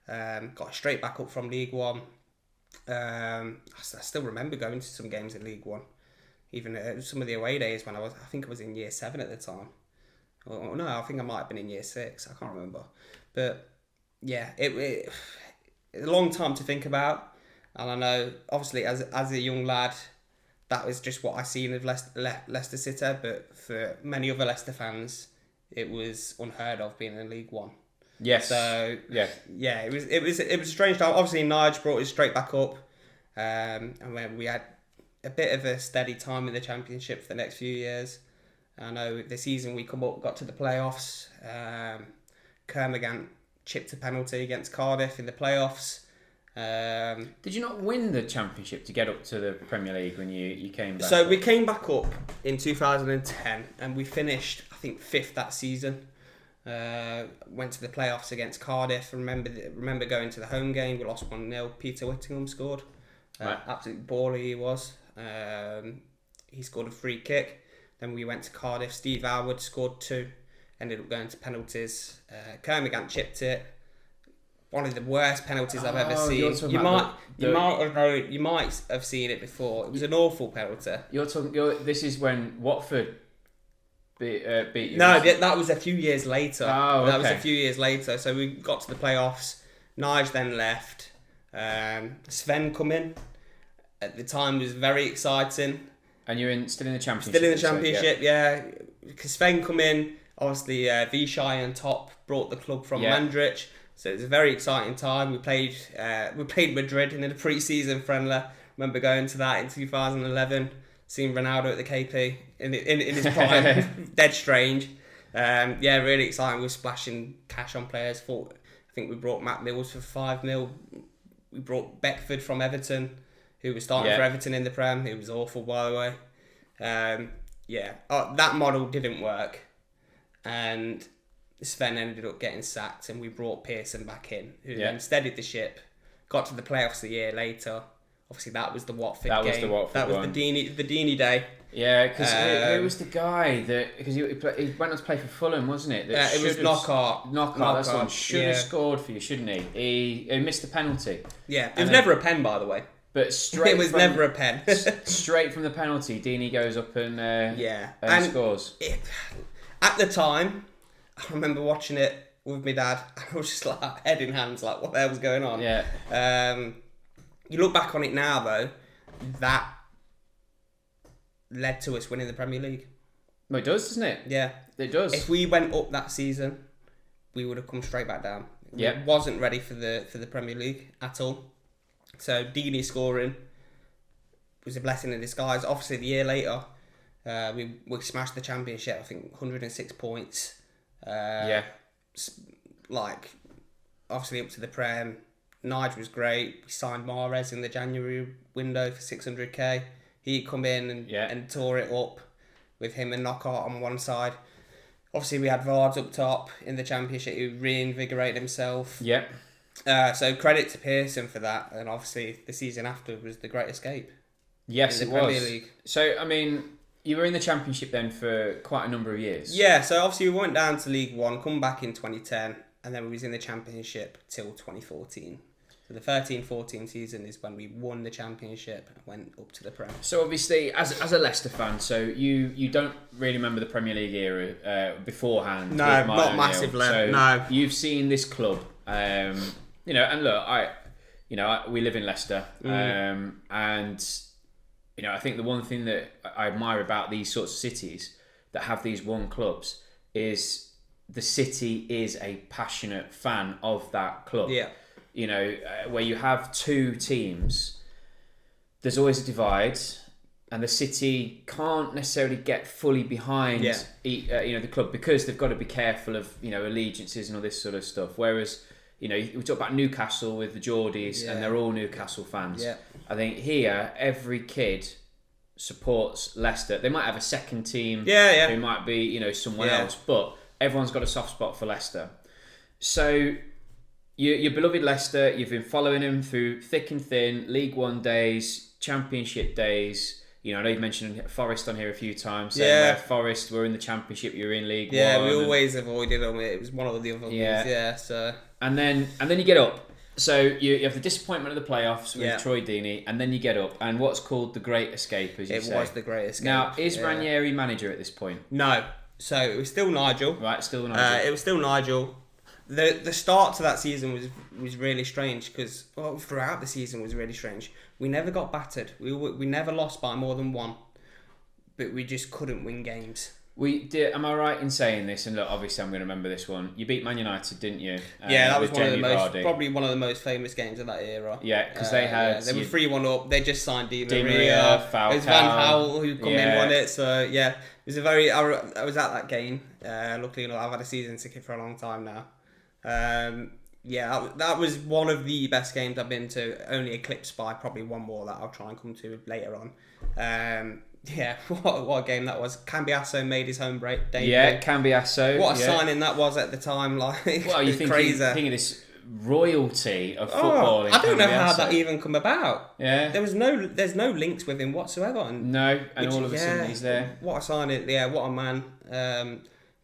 Got straight back up from League One. I still remember going to some games in League One. Even some of the away days when I think I was in year 7 at the time. Oh, no, I think I might have been in year 6. I can't remember. But yeah, it a long time to think about, and I know obviously as a young lad that was just what I seen of Leicester City, but for many other Leicester fans it was unheard of being in League One. Yes. So yeah, it was a strange time. Obviously Nige brought us straight back up, and when we had a bit of a steady time in the Championship for the next few years. I know the season we come up, got to the playoffs. Kermagant chipped a penalty against Cardiff in the playoffs. Did you not win the Championship to get up to the Premier League when you came back? So we came back up in 2010 and we finished, I think, 5th that season. Went to the playoffs against Cardiff. Remember going to the home game. We lost 1-0. Peter Whittingham scored. Right. Absolutely baller he was. He scored a free kick. Then we went to Cardiff. Steve Howard scored 2. Ended up going to penalties. Kermagant chipped it. One of the worst penalties I've ever seen. You might have seen it before. It was an awful penalty. This is when Watford beat you. No, that was a few years later. Oh, okay. That was a few years later. So we got to the playoffs. Nige then left. Sven come in. At the time, it was very exciting. And you're still in the Championship. Still in the Championship, yeah. Because Sven come in. Obviously, Vichai on top brought the club from Mandrić. So it was a very exciting time. We played Madrid in a pre-season friendly. Remember going to that in 2011, seeing Ronaldo at the KP in his prime. Dead strange. Really exciting. We were splashing cash on players. I think we brought Matt Mills for 5 mil. We brought Beckford from Everton, who was starting for Everton in the Prem. It was awful, by the way. That model didn't work. And Sven ended up getting sacked, and we brought Pearson back in, who then steadied the ship. Got to the playoffs a year later. Obviously, that was the Watford game. That was the Deeney day. Yeah, because who was the guy that? Because he went on to play for Fulham, wasn't it? It was Knockaert. That's the one. Should have scored for you, shouldn't he? He missed the penalty. Yeah, it was never a pen, by the way. But it was never a pen. Straight from the penalty, Deeney goes up and scores. At the time, I remember watching it with my dad, and I was just like head in hands, like what the hell's going on? Yeah. You look back on it now, though, that led to us winning the Premier League. Well, it does, doesn't it? Yeah, it does. If we went up that season, we would have come straight back down. Yeah, we wasn't ready for the Premier League at all. So Deeney scoring was a blessing in disguise. Obviously, the year later, we smashed the Championship. I think 106 points. Obviously up to the Prem. Nige was great. We signed Mahrez in the January window for 600k. He come in and tore it up with him and Knockaert on one side. Obviously, we had Vardy up top in the Championship who reinvigorated himself. Yep. So credit to Pearson for that, and obviously the season after was the Great Escape. Yes, in it the Premier was. League. So I mean, you were in the Championship then for quite a number of years. Yeah, so obviously we went down to League One, come back in 2010, and then we was in the Championship till 2014. So the 13-14 season is when we won the Championship and went up to the Prem. So obviously, as a Leicester fan, so you don't really remember the Premier League era beforehand. No, not massively. So no, you've seen this club, and look, we live in Leicester, and I think the one thing that I admire about these sorts of cities that have these one clubs is the city is a passionate fan of that club. Yeah. where you have two teams, there's always a divide, and the City can't necessarily get fully behind the club because they've got to be careful of allegiances and all this sort of stuff. Whereas we talk about Newcastle with the Geordies, and they're all Newcastle fans. Yeah. I think here every kid supports Leicester. They might have a second team who might be someone else, but everyone's got a soft spot for Leicester. So your beloved Leicester, you've been following them through thick and thin, League One days, Championship days. I know you've mentioned Forest on here a few times. Where Forest were in the Championship, you're in League One. Yeah, we always avoided them. It was one of the other ones. Yeah. So and then you get up. So you have the disappointment of the playoffs with Troy Deeney, and then you get up. And what's called the Great Escape, as you say. It was the Great Escape. Now, is Ranieri manager at this point? No. So it was still Nigel. Right, still Nigel. It was still Nigel. The start to that season was really strange because throughout the season was really strange. We never got battered. We never lost by more than one, but we just couldn't win games. We did. Am I right in saying this? And look, obviously, I'm going to remember this one. You beat Man United, didn't you? That was probably one of the most famous games of that era. Yeah, because they had they were 3-1 up. They just signed Di Maria. It was Van Gaal who come in on it. So it was a very. I was at that game. Luckily enough, I've had a season ticket for a long time now. That was one of the best games I've been to, only eclipsed by probably one more that I'll try and come to later on. What a game that was. Cambiasso made his home break debut. Yeah, Cambiasso. What a signing that was at the time. Well, you thinking of this royalty of football in I don't know Cambiasso. how that even come about. Yeah. There's no links with him whatsoever. All of a sudden he's there. What a signing. Yeah, what a man.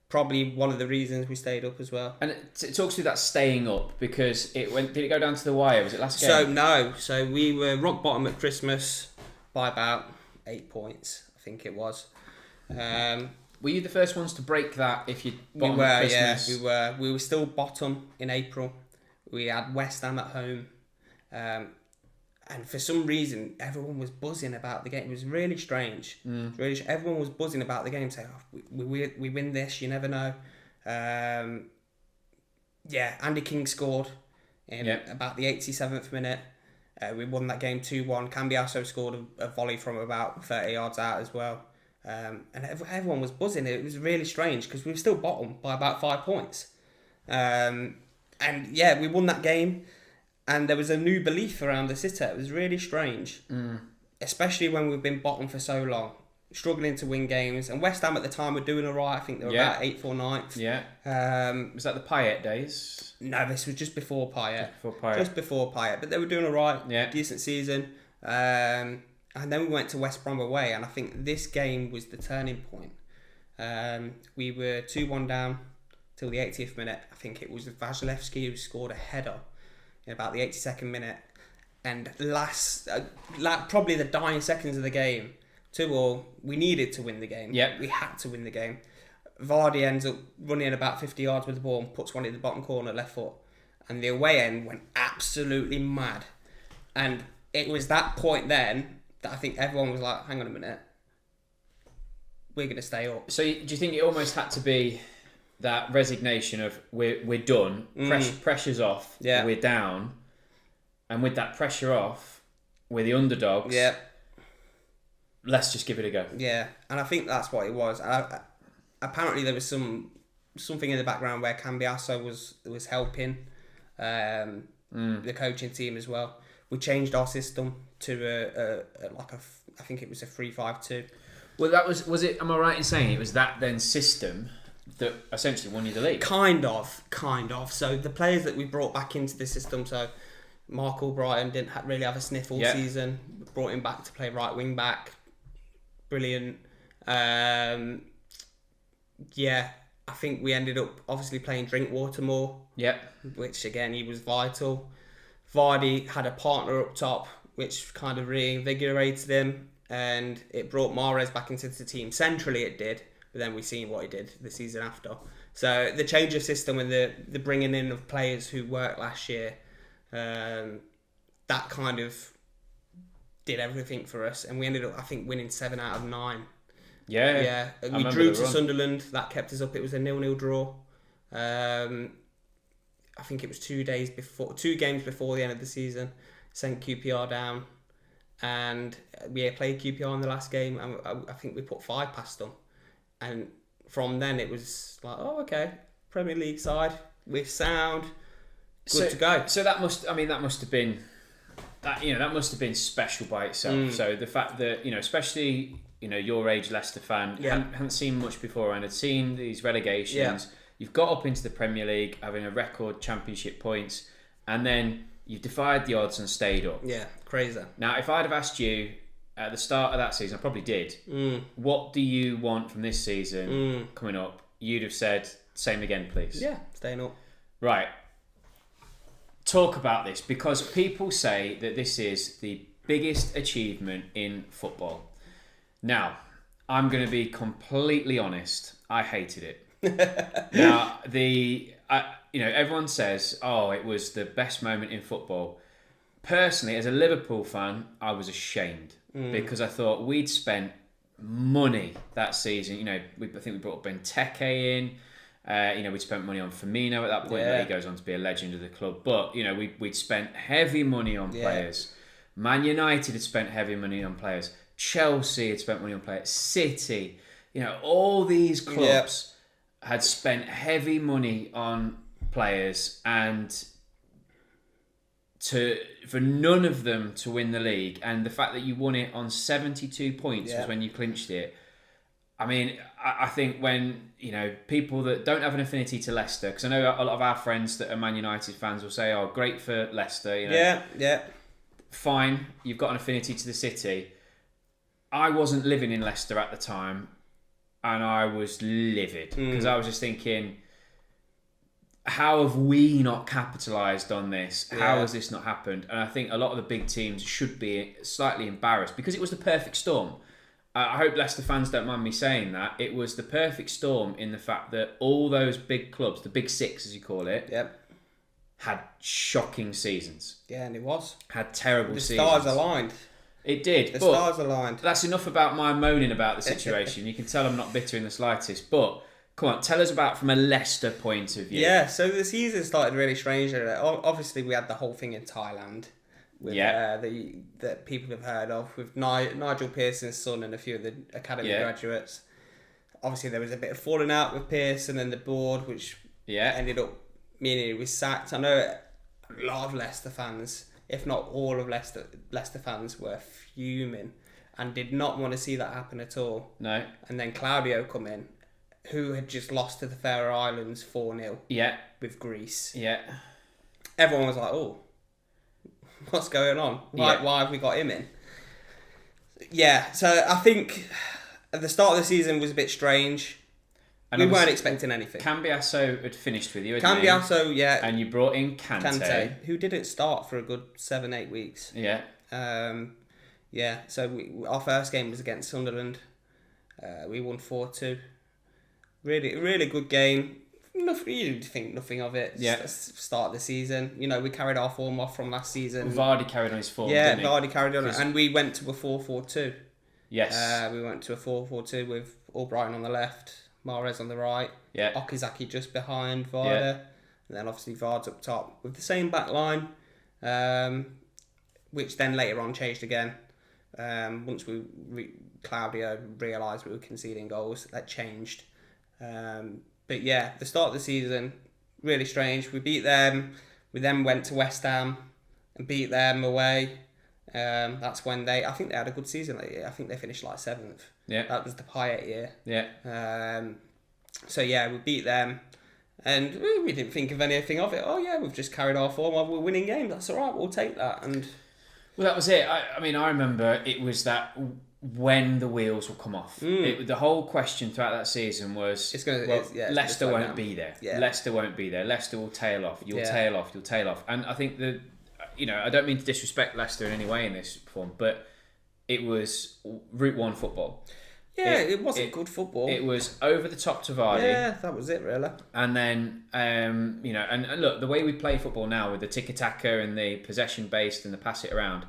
Probably one of the reasons we stayed up as well. And it talks through that staying up because did it go down to the wire? Was it last game? So we were rock bottom at Christmas by about 8 points, I think it was. Were you the first ones to break that? If you we were, at Christmas? Yeah, we were still bottom in April. We had West Ham at home, and for some reason everyone was buzzing about the game. It was really strange. Everyone was buzzing about the game, saying, "We win this. You never know." Andy King scored in about the 87th minute. We won that game 2-1. Cambiasso scored a volley from about 30 yards out as well. And everyone was buzzing. It was really strange because we were still bottom by about 5 points. We won that game. And there was a new belief around the city. It was really strange. Especially when we've been bottom for so long. Struggling to win games. And West Ham at the time were doing alright. I think they were about 8th or 9th. Yeah. Was that the Payet days? No, this was just before Payet. Just before Payet. But they were doing alright. Yeah. Decent season. And then we went to West Brom away. And I think this game was the turning point. We were 2-1 down till the 80th minute. I think it was Vasilevsky who scored a header in about the 82nd minute. And probably the dying seconds of the game, 2-2, we needed to win the game. Yep. We had to win the game. Vardy ends up running about 50 yards with the ball and puts one in the bottom corner, left foot. And the away end went absolutely mad. And it was that point then that I think everyone was like, hang on a minute, we're going to stay up. So do you think it almost had to be that resignation of we're done, pressure's off, we're down, and with that pressure off, we're the underdogs, let's just give it a go. Yeah, and I think that's what it was. Apparently there was something in the background where Cambiasso was helping the coaching team as well. We changed our system to I think it was a 3-5-2. Well, that was it. Am I right in saying it was that then system that essentially won you the league? Kind of. So the players that we brought back into the system, so Mark Albrighton didn't really have a sniff all season. We brought him back to play right wing back. Brilliant. I think we ended up obviously playing Drinkwater more. Yep. Which again, he was vital. Vardy had a partner up top, which kind of reinvigorated him, and it brought Mahrez back into the team. Centrally it did, but then we seen what he did the season after. So the change of system and the bringing in of players who worked last year, that kind of did everything for us, and we ended up, I think, winning 7 out of 9. Yeah. We drew to Sunderland. That kept us up. It was a 0-0 draw. I think it was 2 games before the end of the season, sent QPR down, and we played QPR in the last game, and I think we put 5 past them, and from then it was like, oh, okay, Premier League side, we're sound, good to go. So that must have been that must have been special by itself. So the fact that, especially, your age Leicester fan, hadn't seen much before and had seen these relegations. Yeah. You've got up into the Premier League, having a record championship points, and then you've defied the odds and stayed up. Yeah, crazy. Now, if I'd have asked you at the start of that season, I probably did, what do you want from this season coming up? You'd have said, same again, please. Yeah, staying up. Right. Talk about this, because people say that this is the biggest achievement in football. Now, I'm going to be completely honest. I hated it. Now, everyone says, oh, it was the best moment in football. Personally, as a Liverpool fan, I was ashamed because I thought we'd spent money that season. I think we brought Benteke in. We'd spent money on Firmino at that point. Yeah. He goes on to be a legend of the club. But, we'd spent heavy money on players. Man United had spent heavy money on players. Chelsea had spent money on players. City. All these clubs had spent heavy money on players, and for none of them to win the league, and the fact that you won it on 72 points was when you clinched it. I mean, I think when, people that don't have an affinity to Leicester, because I know a lot of our friends that are Man United fans will say, oh, great for Leicester. Yeah. Fine, you've got an affinity to the city. I wasn't living in Leicester at the time, and I was livid because I was just thinking, how have we not capitalised on this? How has this not happened? And I think a lot of the big teams should be slightly embarrassed because it was the perfect storm. I hope Leicester fans don't mind me saying that. It was the perfect storm in the fact that all those big clubs, the big six as you call it, had shocking seasons. Yeah, and it was. Had terrible seasons. The stars aligned. It did. The stars aligned. That's enough about my moaning about the situation. You can tell I'm not bitter in the slightest. But come on, tell us about from a Leicester point of view. Yeah, so the season started really strange. Obviously, we had the whole thing in Thailand. With, that people have heard of, with Nigel Pearson's son and a few of the academy graduates. Obviously, there was a bit of falling out with Pearson and the board, which ended up meaning he was sacked. I know a lot of Leicester fans, if not all of Leicester fans, were fuming and did not want to see that happen at all. No. And then Claudio come in, who had just lost to the Faroe Islands 4-0 with Greece. Yeah. Everyone was like, oh, what's going on? Why have we got him in? Yeah, so I think at the start of the season was a bit strange. And we weren't expecting anything. Cambiasso had finished with you, Cambiasso, yeah. And you brought in Kante. Who didn't start for a good 7-8 weeks. Yeah. So our first game was against Sunderland. We won 4-2. Really, really good game. You think nothing of it. Yeah. Start of the season. We carried our form off from last season. Vardy carried on his form, Yeah, didn't he? Vardy carried on. And we went to a 4-4-2. Yes. We went to a 4-4-2 with Albrighton on the left, Mahrez on the right, Okazaki just behind Vardy, and then obviously Vard's up top with the same back line, which then later on changed again. Once Claudio realised we were conceding goals, that changed. But yeah, the start of the season, really strange. We beat them. We then went to West Ham and beat them away. That's when I think they had a good season that year. I think they finished like 7th. Yeah. That was the Payet year. Yeah. So yeah, we beat them. And we didn't think of anything of it. Oh yeah, we've just carried our form. We're winning games. That's all right. We'll take that. And well, that was it. I remember it was that when the wheels will come off. The whole question throughout that season was, Leicester won't be there. Yeah. Leicester won't be there. Leicester will tail off. You'll tail off. You'll tail off. And I think I don't mean to disrespect Leicester in any way in this form, but it was Route 1 football. Yeah, it wasn't good football. It was over the top to Vardy. Yeah, that was it, really. And then, and look, the way we play football now with the tiki-taka and the possession-based and the pass it around,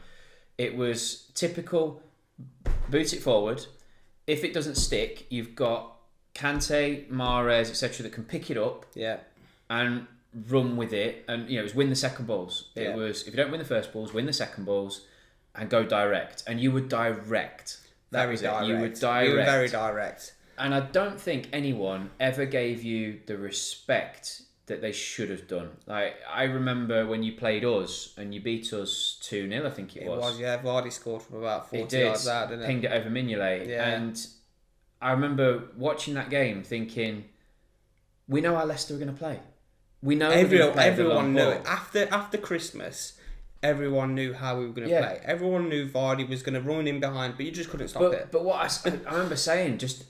it was typical, boot it forward. If it doesn't stick, you've got Kante, Mahrez, etc. that can pick it up. Yeah. And run with it, and it was win the second balls. It was, if you don't win the first balls, win the second balls, and go direct. And you were direct. Very direct. You were direct. You were very direct. And I don't think anyone ever gave you the respect that they should have done. Like, I remember when you played us and you beat us 2-0, I think it was. It was, yeah. Vardy scored from about 40 yards out, didn't it? Pinged it over Mignolet. Yeah. And I remember watching that game thinking, we know how Leicester are going to play. We know everyone knew it. After Christmas, everyone knew how we were going to play. Everyone knew Vardy was going to run in behind, but you just couldn't stop it. But what I remember saying, just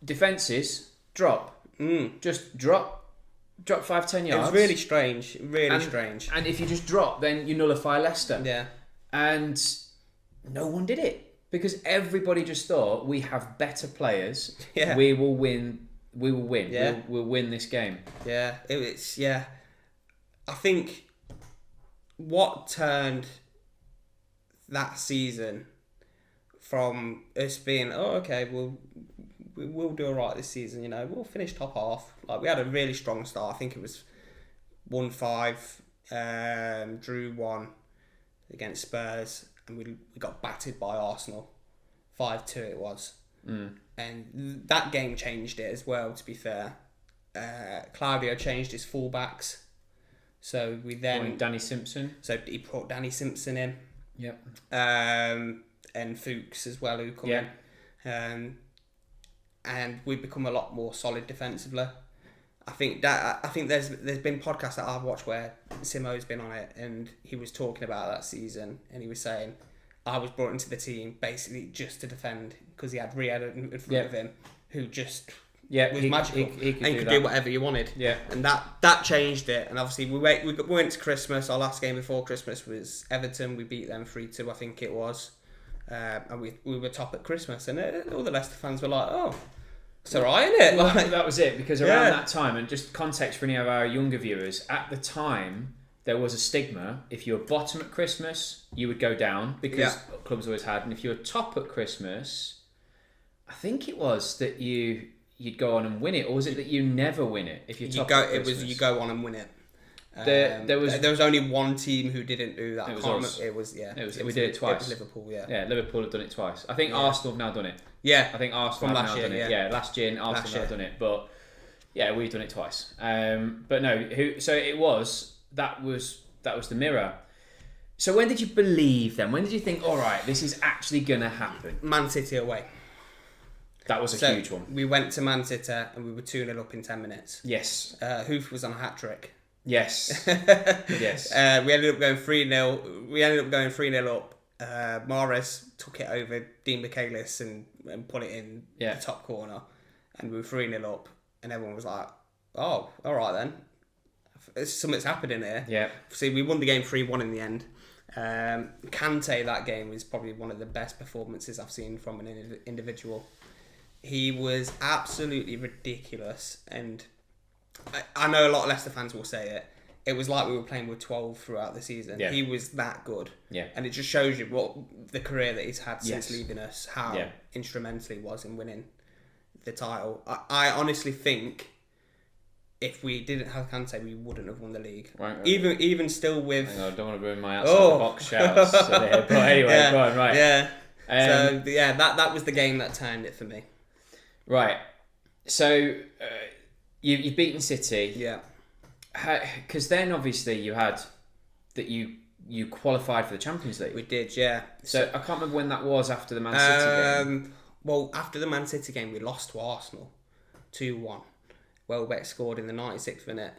defences, drop. Just drop 5-10 yards. It was really strange. Really strange. And if you just drop, then you nullify Leicester. Yeah. And no one did it. Because everybody just thought, we have better players. Yeah. We will win. Yeah. We'll win this game. Yeah. I think what turned that season from us being, we'll do all right this season, we'll finish top half. Like, we had a really strong start. I think it was 1-5, drew 1 against Spurs, and we got battered by Arsenal. 5-2 it was. And that game changed it as well, to be fair. Claudio changed his fullbacks. So we then... Danny Simpson. So he brought Danny Simpson in. Yep. And Fuchs as well, who come in. And we've become a lot more solid defensively. I think there's been podcasts that I've watched where Simo's been on it, and he was talking about that season, and he was saying, I was brought into the team basically just to defend, because he had Riyad in front of him, who just was magical. He could do whatever you wanted. Yeah. And that changed it. And obviously we went to Christmas. Our last game before Christmas was Everton. We beat them 3-2, I think it was. And we were top at Christmas, and all the Leicester fans were like, oh, it's alright, isn't it? Well, that was it, because around that time, and just context for any of our younger viewers, at the time there was a stigma. If you were bottom at Christmas, you would go down, because clubs always had, and if you were top at Christmas, I think it was that you'd go on and win it, or was it that you never win it if you're top at Christmas? It was you go on and win it. There was only one team who didn't do that. It was us. We did it twice. It was Liverpool, Yeah, Liverpool have done it twice. I think Arsenal have now done it. Yeah. I think Arsenal have now done it. Yeah, last year and Arsenal have now done it. But yeah, we've done it twice. But no, so it was that was the mirror. So when did you believe then? When did you think, all right, this is actually gonna happen? Man City away. That was a huge one. We went to Man City and we were 2-0 up in 10 minutes. Yes. Hoof was on a hat trick. Yes. Yes. We ended up going 3-0. We ended up going 3-0 up. Mahrez took it over Dean Michaelis and put it in the top corner. And we were 3-0 up. And everyone was like, oh, all right then. Something's happening here. Yeah. See, we won the game 3-1 in the end. Kante, that game, was probably one of the best performances I've seen from an individual. He was absolutely ridiculous, and I know a lot of Leicester fans will say it. It was like we were playing with 12 throughout the season. Yeah. He was that good. Yeah. And it just shows you what the career that he's had since leaving us, how instrumental he was in winning the title. I honestly think if we didn't have Kante, we wouldn't have won the league. Right. Even still with... I don't want to ruin my outside the box shouts. But anyway, go on, right. Yeah. That was the game that turned it for me. Right. So you've beaten City. Yeah. Because then obviously you had that you qualified for the Champions League. We did, yeah. So I can't remember when that was after the Man City game. Well, after the Man City game, we lost to Arsenal 2-1. Welbeck scored in the 96th minute.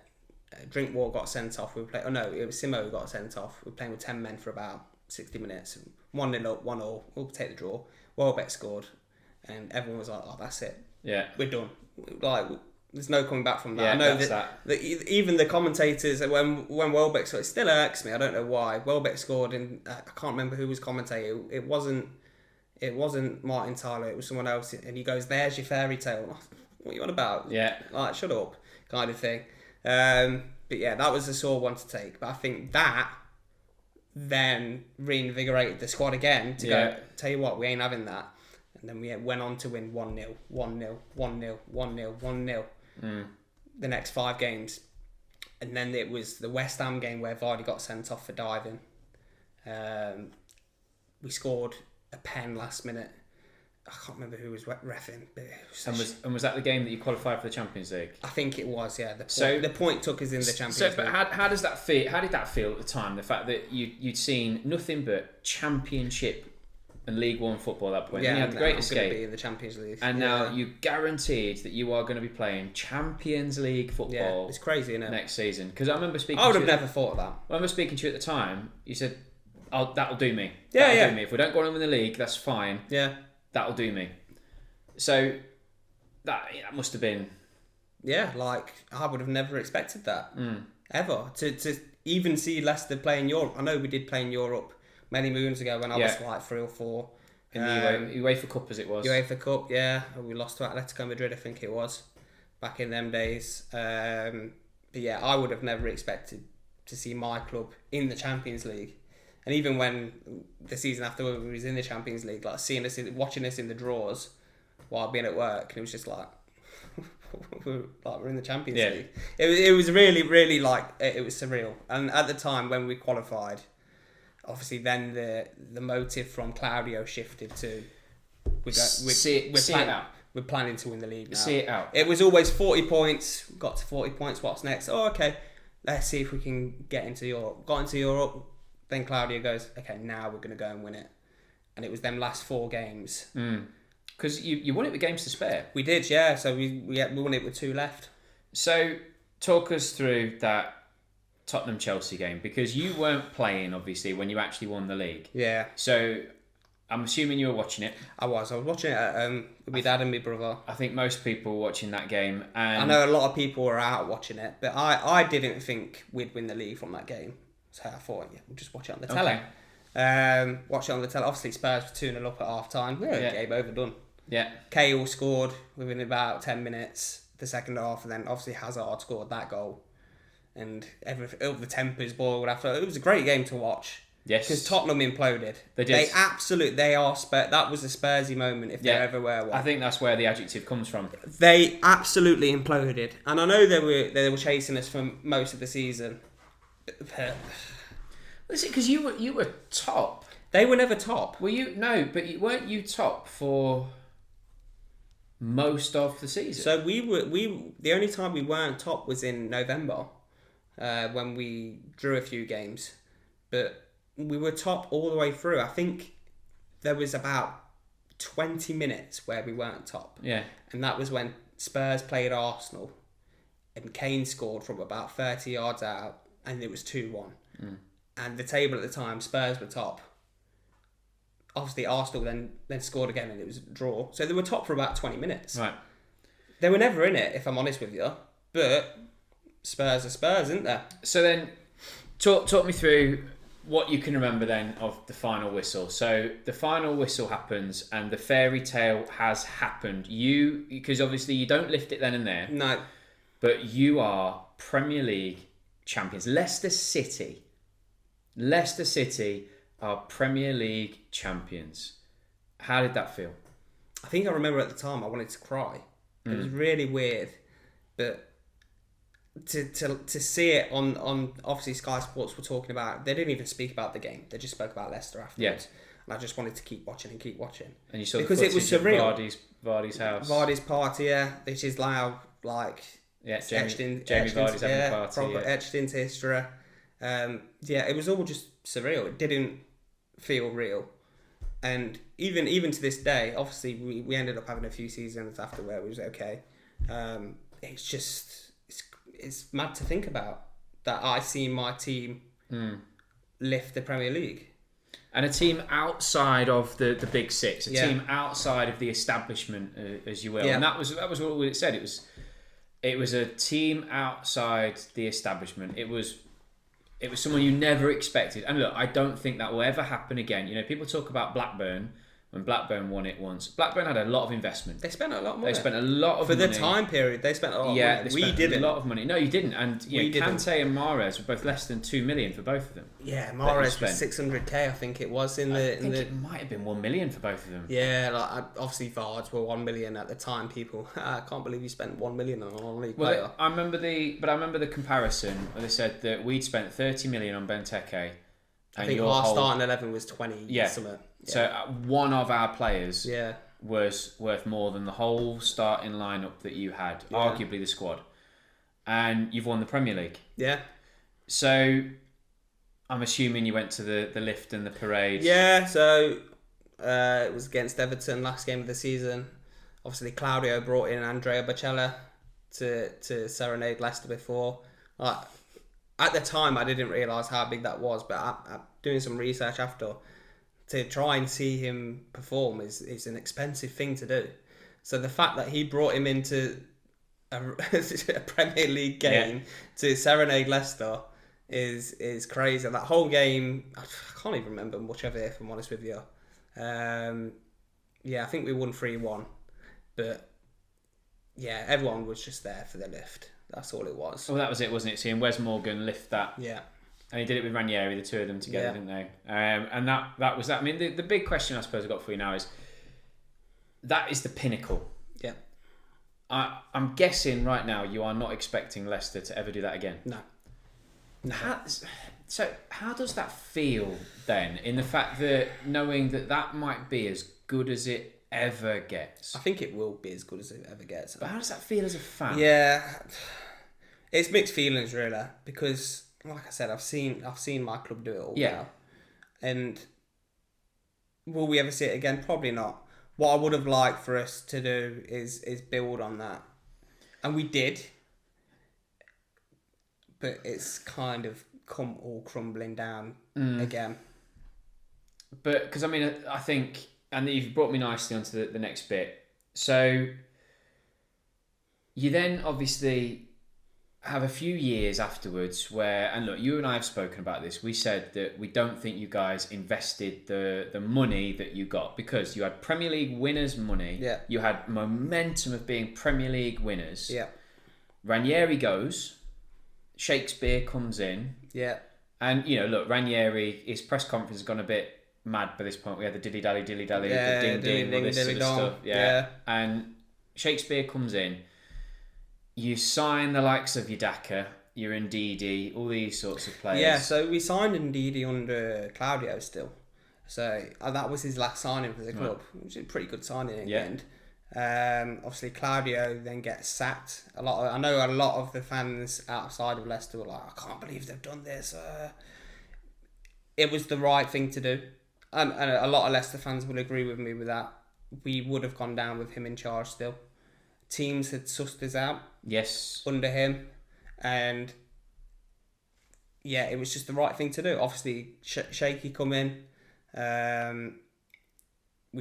Drinkwater got sent off. It was Simo who got sent off. We were playing with 10 men for about 60 minutes. 1-0 up, 1-1. We'll take the draw. Welbeck scored. And everyone was like, oh, that's it. Yeah. We're done. Like, there's no coming back from that. Yeah, I know that even the commentators, when Welbeck scored, it still irks me. I don't know why. Welbeck scored, and I can't remember who was commentating. It wasn't Martin Tyler. It was someone else. And he goes, there's your fairy tale. What are you on about? Yeah. Like, shut up, kind of thing. But yeah, that was a sore one to take. But I think that then reinvigorated the squad again to go, tell you what, we ain't having that. And then we went on to win 1-0, 1-0, 1-0, 1-0, 1-0. The next 5 games, And then it was the West Ham game where Vardy got sent off for diving. We scored a pen last minute. I can't remember who was reffing. But was that the game that you qualified for the Champions League? I think it was, yeah. The point took us in the Champions League. But how does that feel? How did that feel at the time? The fact that you'd seen nothing but Championship and League One football at that point. Yeah, and you had the Great Escape. Be in the Champions League. And now you're guaranteed that you are going to be playing Champions League football. Yeah, it's crazy, isn't it? Next season. Because I remember speaking. I would have never thought of that. I remember speaking to you at the time. You said, "Oh, that'll do me. Yeah, that'll do me. If we don't go on in the league, that's fine. Yeah, that'll do me." So that must have been. Yeah, like I would have never expected that ever to even see Leicester play in Europe. I know we did play in Europe many moons ago when I was like 3 or 4. In the UEFA Cup, as it was. UEFA Cup, yeah. We lost to Atletico Madrid, I think it was, back in them days. But yeah, I would have never expected to see my club in the Champions League. And even when the season after we was in the Champions League, like watching us in the draws while being at work, and it was just like, we're in the Champions League. It was really, really like, it was surreal. And at the time when we qualified, obviously then the motive from Claudio shifted to we're planning to win the league now. See it out. It was always 40 points, got to 40 points, what's next? Oh, okay, let's see if we can get into Europe. Got into Europe, then Claudio goes, okay, now we're going to go and win it. And it was them last 4 games. Because you won it with games to spare. We did, yeah. So we won it with 2 left. So talk us through that Tottenham-Chelsea game, because you weren't playing, obviously, when you actually won the league. Yeah. So I'm assuming you were watching it. I was watching it with my dad and my brother. I think most people were watching that game. And I know a lot of people were out watching it, but I didn't think we'd win the league from that game. So I thought, yeah, we'll just watch it on the telly. Watch it on the telly. Obviously, Spurs were 2-0 up at half-time. Game overdone. Yeah. Cahill scored within about 10 minutes, the second half, and then obviously Hazard scored that goal. And the tempers boiled after. It was a great game to watch. Yes. Because Tottenham imploded. They did. They are that was a Spursy moment if there ever were one. I think that's where the adjective comes from. They absolutely imploded. And I know they were chasing us for most of the season. Is it because you were top? They were never top. Were you? No, but weren't you top for most of the season? So the only time we weren't top was in November, when we drew a few games, but we were top all the way through. I think there was about 20 minutes where we weren't top. Yeah. And that was when Spurs played Arsenal and Kane scored from about 30 yards out and it was 2-1. And the table at the time, Spurs were top. Obviously Arsenal then scored again and it was a draw. So they were top for about 20 minutes. Right. They were never in it, if I'm honest with you. But Spurs are Spurs, isn't there? So then, talk me through what you can remember then of the final whistle. So the final whistle happens and the fairy tale has happened. Because obviously you don't lift it then and there. No. But you are Premier League champions. Leicester City are Premier League champions. How did that feel? I think I remember at the time I wanted to cry. It was really weird. But to see it on obviously Sky Sports were talking about, they didn't even speak about the game. They just spoke about Leicester afterwards. Yeah. And I just wanted to keep watching. And you saw because it was surreal. Vardy's house. Vardy's party, yeah, which is now like Jamie Vardy's having a party. Proper etched into history. It was all just surreal. It didn't feel real. And even to this day, obviously we ended up having a few seasons after where it was okay. It's just it's mad to think about that I see my team lift the Premier League. And a team outside of the big six, team outside of the establishment, as you will. Yeah. And that was what it said. It was a team outside the establishment. It was someone you never expected. And look, I don't think that will ever happen again. You know, people talk about Blackburn when Blackburn won it once. Blackburn had a lot of investment. They spent a lot of money. They spent a lot of money. For the time period, they spent a lot of money. We didn't. A lot of money. No, you didn't. And Kante and Mahrez were both less than 2 million for both of them. Yeah, Mahrez was 600k, I think it was. I think it might have been 1 million for both of them. Yeah, like obviously Vards were 1 million at the time. People, I can't believe you spent 1 million on a non-league player. I remember the comparison where they said that we'd spent 30 million on Benteke. I think our starting 11 was 20. Yeah. Something. Yeah. So one of our players was worth more than the whole starting lineup that you had, arguably the squad. And you've won the Premier League. Yeah. So I'm assuming you went to the lift and the parade. Yeah, so it was against Everton, last game of the season. Obviously, Claudio brought in Andrea Bocelli to serenade Leicester before. At the time, I didn't realise how big that was, but I'm doing some research after. To try and see him perform is an expensive thing to do. So the fact that he brought him into a Premier League game to serenade Leicester is crazy. That whole game, I can't even remember much of it, if I'm honest with you. I think we won 3-1. But yeah, everyone was just there for the lift. That's all it was. Well, that was it, wasn't it? Seeing Wes Morgan lift that. Yeah. And he did it with Ranieri, the two of them together, didn't they? And that was that. I mean, the big question I suppose I've got for you now is, that is the pinnacle. Yeah. I'm guessing right now you are not expecting Leicester to ever do that again. No. How does that feel then, in the fact that knowing that might be as good as it ever gets? I think it will be as good as it ever gets. But how does that feel as a fan? Yeah. It's mixed feelings, really, because... like I said, I've seen my club do it all now. And will we ever see it again? Probably not. What I would have liked for us to do is build on that. And we did. But it's kind of come all crumbling down again. But, because I mean, I think, and you've brought me nicely onto the next bit. So, you then obviously... have a few years afterwards where, and look, you and I have spoken about this, we said that we don't think you guys invested the money that you got, because you had Premier League winners' money, you had momentum of being Premier League winners. Ranieri goes, Shakespeare comes in, and look, Ranieri, his press conference has gone a bit mad by this point. We had the dilly-dally, the ding-ding, all this sort of stuff, and Shakespeare comes in. You sign the likes of Yedaka, your Ndidi, all these sorts of players. Yeah, so we signed Ndidi under Claudio still. So that was his last signing for the club, which is a pretty good signing in the end. Obviously, Claudio then gets sacked. I know a lot of the fans outside of Leicester were like, I can't believe they've done this. It was the right thing to do. And a lot of Leicester fans will agree with me with that. We would have gone down with him in charge still. Teams had sussed us out. Yes. Under him. And yeah, it was just the right thing to do. Obviously, Shaky come in. We're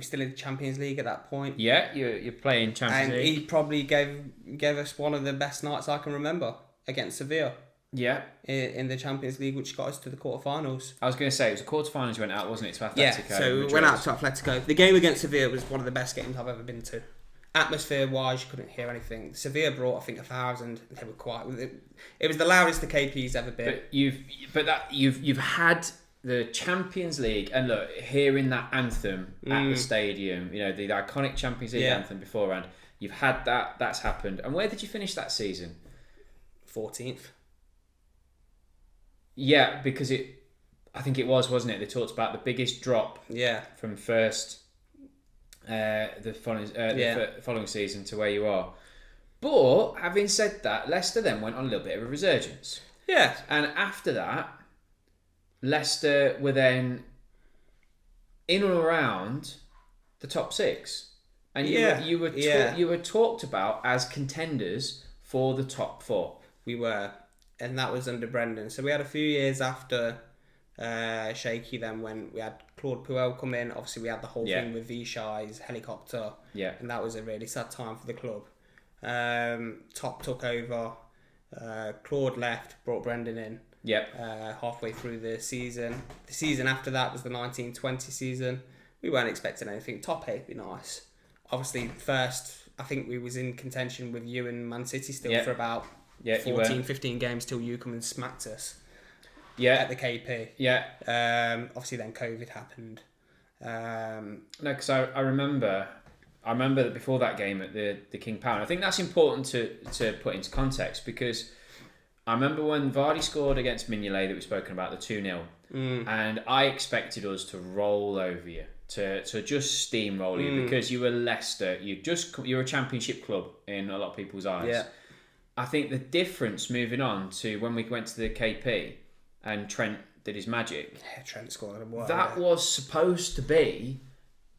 still in the Champions League at that point. Yeah, you're playing Champions League. And he probably gave us one of the best nights I can remember against Sevilla. Yeah. In the Champions League, which got us to the quarterfinals. I was going to say, it was the quarterfinals you went out, wasn't it, to Atletico? Yeah, so we went out to Atletico. The game against Sevilla was one of the best games I've ever been to. Atmosphere-wise, you couldn't hear anything. Sevilla brought, I think, 1,000. They were quiet. It was the loudest the KP's ever been. But you've had the Champions League, and look, hearing that anthem at the stadium, the iconic Champions League anthem beforehand. You've had that. That's happened. And where did you finish that season? 14th. Yeah, because I think it was, wasn't it? They talked about the biggest drop. Yeah. From first. The following season to where you are. But having said that, Leicester then went on a little bit of a resurgence. Yeah. And after that, Leicester were then in and around the top six. And you were talked about as contenders for the top four. We were. And that was under Brendan. So we had a few years after Shaky then when we had Claude Puel come in. Obviously we had the whole thing with Vichai's helicopter, and that was a really sad time for the club. Top took over, Claude left, brought Brendan in halfway through the season. The season after that was the 1920 season, we weren't expecting anything. Top 8 would be nice. Obviously, first, I think we was in contention with you and Man City still for about 14, 15 games till you come and smacked us. At the KP. Obviously, then COVID happened. No, because I remember that before that game at the King Power. I think that's important to put into context, because I remember when Vardy scored against Mignolet that we've spoken about, the 2-0, and I expected us to roll over you, to just steamroll you, because you were Leicester. You're a championship club in a lot of people's eyes. Yeah. I think the difference moving on to when we went to the KP and Trent did his magic. Yeah, Trent scored a That was supposed to be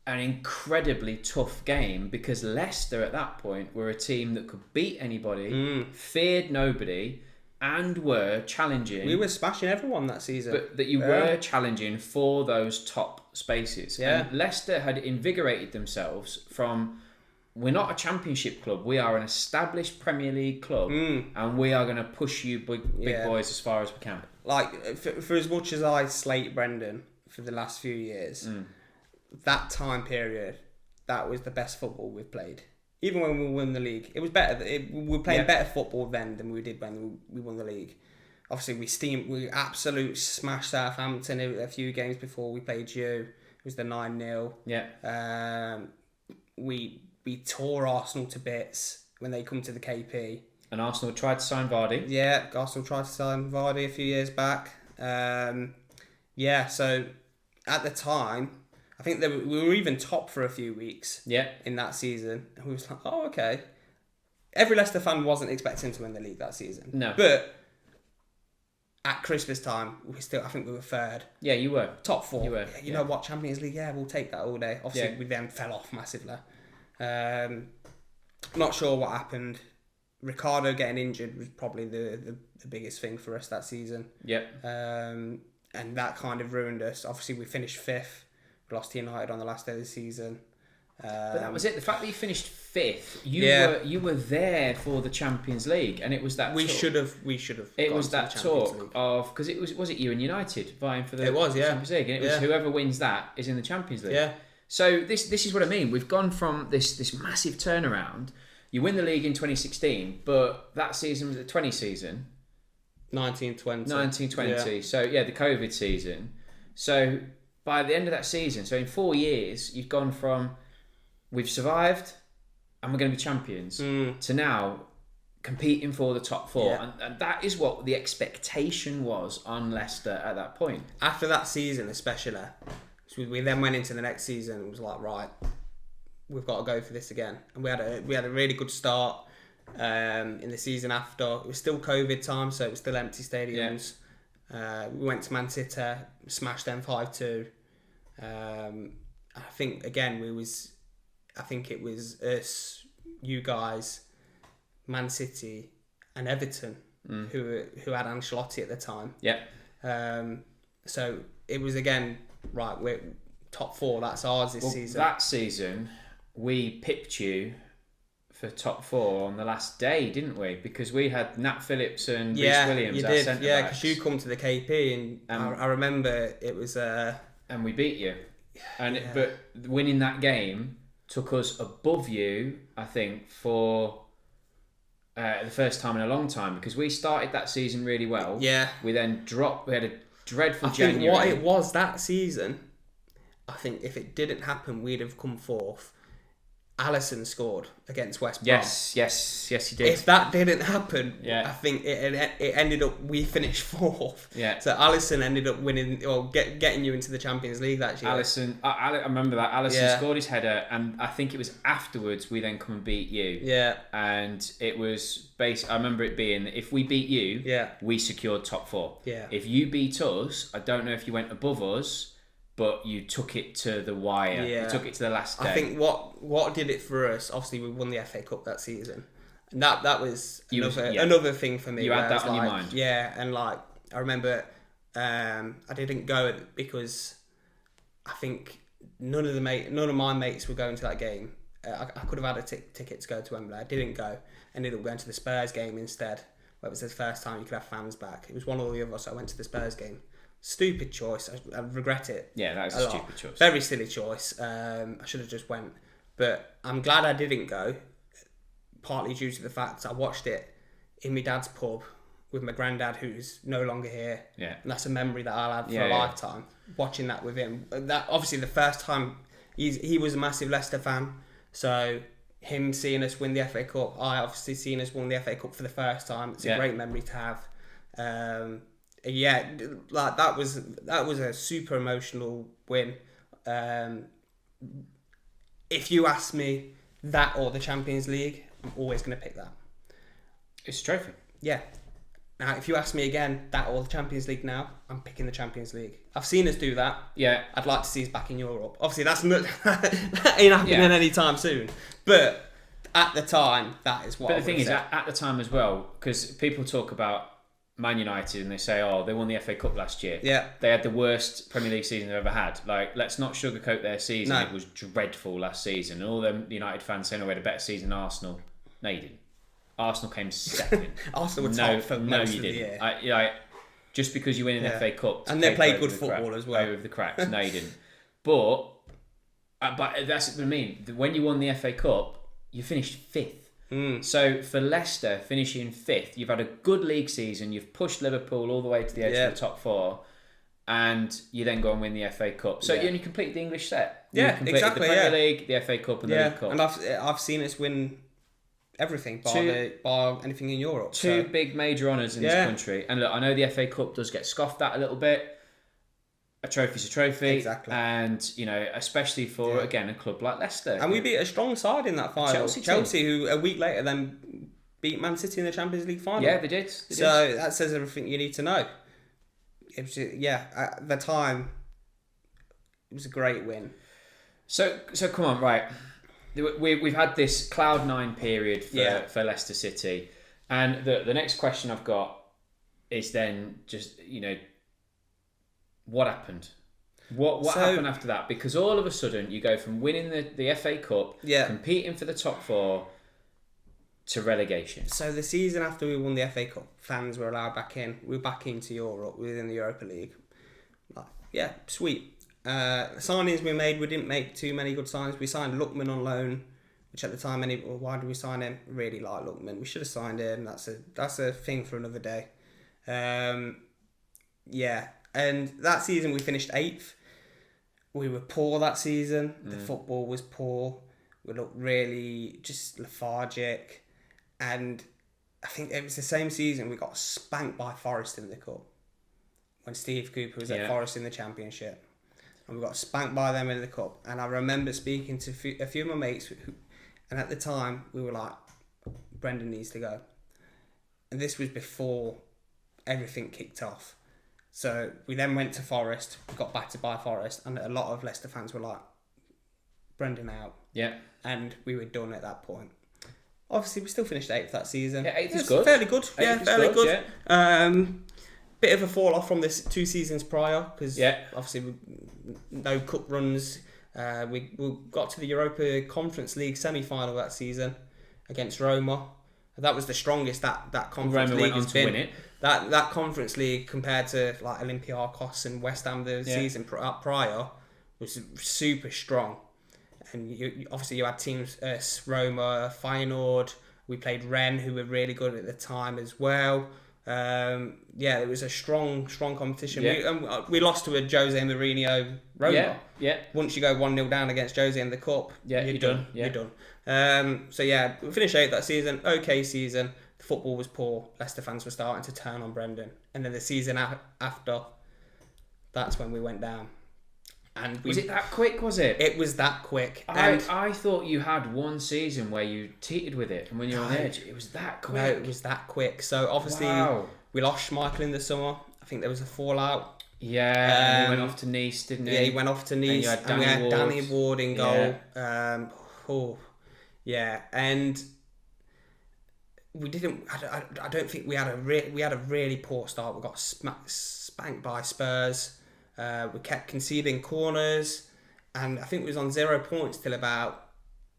an incredibly tough game, because Leicester at that point were a team that could beat anybody, feared nobody, and were challenging. We were smashing everyone that season. But that you were challenging for those top spaces. Yeah. And Leicester had invigorated themselves from, we're not a championship club, we are an established Premier League club, and we are going to push you big boys as far as we can. Like, for as much as I slate Brendan for the last few years, that time period, that was the best football we've played. Even when we won the league, it was better. We were playing better football then than we did when we won the league. Obviously, we absolutely smashed Southampton a few games before we played you. It was the 9-0. Yeah. We tore Arsenal to bits when they come to the KP. And Arsenal tried to sign Vardy. Yeah, Arsenal tried to sign Vardy a few years back. So at the time, I think we were even top for a few weeks in that season. And we was like, oh, okay. Every Leicester fan wasn't expecting to win the league that season. No. But at Christmas time, I think we were third. Yeah, you were. Top 4. You were. You know what, Champions League, we'll take that all day. Obviously, we then fell off massively. Not sure what happened. Ricardo getting injured was probably the biggest thing for us that season. Yep. And that kind of ruined us. Obviously, we finished 5th. We lost to United on the last day of the season. But that was it. The fact that you finished 5th, you were there for the Champions League, and it was that. We should have. It was that talk of, because it was it you and United vying for the Champions League, and it was whoever wins that is in the Champions League. Yeah. So this is what I mean. We've gone from this massive turnaround. You win the league in 2016, but that season was the 20 season. 1920. Yeah. So the COVID season. So by the end of that season, so in 4 years, you've gone from we've survived and we're going to be champions to now competing for the top 4. Yeah. And that is what the expectation was on Leicester at that point. After that season, especially, so we then went into the next season and was like, right, we've got to go for this again. And we had a really good start in the season after. It was still COVID time, so it was still empty stadiums. Yeah. We went to Man City, smashed them 5-2. I think again it was us, you guys, Man City, and Everton who had Ancelotti at the time. Yeah. So it was again right. We're top 4. That's ours this season. That season, we pipped you for top 4 on the last day, didn't we? Because we had Nat Phillips and Rhys Williams. You did. Yeah, because you come to the KP, and I remember it was. And we beat you, but winning that game took us above you, I think, for the first time in a long time, because we started that season really well. Yeah. We then dropped. We had a dreadful I January. think what it was that season, I think if it didn't happen, we'd have come 4th. Alisson scored against West Brom. Yes, he did. If that didn't happen, I think it ended up, we finished 4th. Yeah. So Alisson ended up winning, or getting you into the Champions League that year. Alisson, I remember that. Alisson scored his header, and I think it was afterwards we then come and beat you. Yeah. And it was I remember it being, if we beat you, we secured top 4. Yeah. If you beat us, I don't know if you went above us, but you took it to the wire. Yeah. You took it to the last day. I think what did it for us, obviously we won the FA Cup that season. And that was another thing for me. You had that on your mind. Yeah, and I remember I didn't go because I think none of my mates were going to that game. I could have had a ticket to go to Wembley. I didn't go. Ended up going to the Spurs game instead, where it was the first time you could have fans back. It was one or the other, so I went to the Spurs game. Stupid choice. I regret it. Yeah, that was a stupid choice. Very silly choice. I should have just went. But I'm glad I didn't go, partly due to the fact I watched it in my dad's pub with my granddad, who's no longer here. Yeah. And that's a memory that I'll have for a lifetime, watching that with him. That obviously the first time, he was a massive Leicester fan, so him seeing us win the FA Cup, I obviously seen us win the FA Cup for the first time. It's a great memory to have. Like that was a super emotional win. If you ask me that or the Champions League, I'm always going to pick that. It's a trophy. Yeah. Now, if you ask me again, that or the Champions League now, I'm picking the Champions League. I've seen us do that. Yeah. I'd like to see us back in Europe. Obviously, that ain't happening anytime soon. But at the time, that is what. But the thing is, at the time as well, because people talk about Man United and they say, oh, they won the FA Cup last year. Yeah. They had the worst Premier League season they've ever had. Like, let's not sugarcoat their season. No. It was dreadful last season. And all them United fans saying, oh, we had a better season than Arsenal. No, you didn't. Arsenal came second. Arsenal were top for most of the year. Just because you win an FA Cup, and they played good football as well. With the cracks, no, you didn't. But that's what I mean. When you won the FA Cup, you finished fifth. So for Leicester finishing fifth, you've had a good league season. You've pushed Liverpool all the way to the edge of the top four, and you then go and win the FA Cup. So you only completed the English set. You completed the Premier League, the FA Cup, and the League Cup. And I've seen us win everything bar anything in Europe. Two big major honours in this country. And look, I know the FA Cup does get scoffed at a little bit. A trophy's a trophy. Exactly. And, especially for, again, a club like Leicester. And we beat a strong side in that final. Chelsea who a week later then beat Man City in the Champions League final. Yeah, they did. That says everything you need to know. It was, at the time, it was a great win. So come on, right. We've had this Cloud9 period for Leicester City, and the next question I've got is then just what happened? What happened after that? Because all of a sudden you go from winning the FA Cup, competing for the top four, to relegation. So the season after we won the FA Cup, fans were allowed back in. We were back into Europe within the Europa League. Sweet. Signings we made, we didn't make too many good signings. We signed Lookman on loan, which at the time, why did we sign him? Really like Lookman. We should have signed him. That's a thing for another day. And that season we finished 8th. We were poor that season. The football was poor. We looked really just lethargic. And I think it was the same season we got spanked by Forest in the Cup. When Steve Cooper was at Forest in the Championship. And we got spanked by them in the Cup. And I remember speaking to a few of my mates, and at the time, we were like, Brendan needs to go. And this was before everything kicked off. So we then went to Forest, got battered by Forest, and a lot of Leicester fans were like, Brendan out. Yeah. And we were done at that point. Obviously, we still finished 8th that season. Yeah, 8th is good. Fairly good. Fairly good. Yeah. Bit of a fall off from this 2 seasons prior, because obviously no cup runs. We got to the Europa Conference League semi-final that season against Roma. That was the strongest that Conference League has been. Win it. That Conference League compared to like Olympiacos and West Ham the season prior was super strong. And you had teams Roma, Feyenoord. We played Rennes, who were really good at the time as well. It was a strong competition. Yeah. We lost to a Jose Mourinho Roma. Yeah. Once you go 1-0 down against Jose in the cup, you're done. Yeah. You're done. We finished 8th that season. Okay season. The football was poor. Leicester fans were starting to turn on Brendan. And then the season after, that's when we went down. And was it that quick, was it? It was that quick. I thought you had one season where you teetered with it, and when you're on the edge, it was that quick. No, it was that quick. So obviously, we lost Schmeichel in the summer. I think there was a fallout. Yeah, he went off to Nice, didn't he? Yeah, he went off to Nice. And we had Danny Ward in goal. And we didn't. I don't think we had a really poor start. We got spanked by Spurs. We kept conceding corners, and I think it was on 0 points till about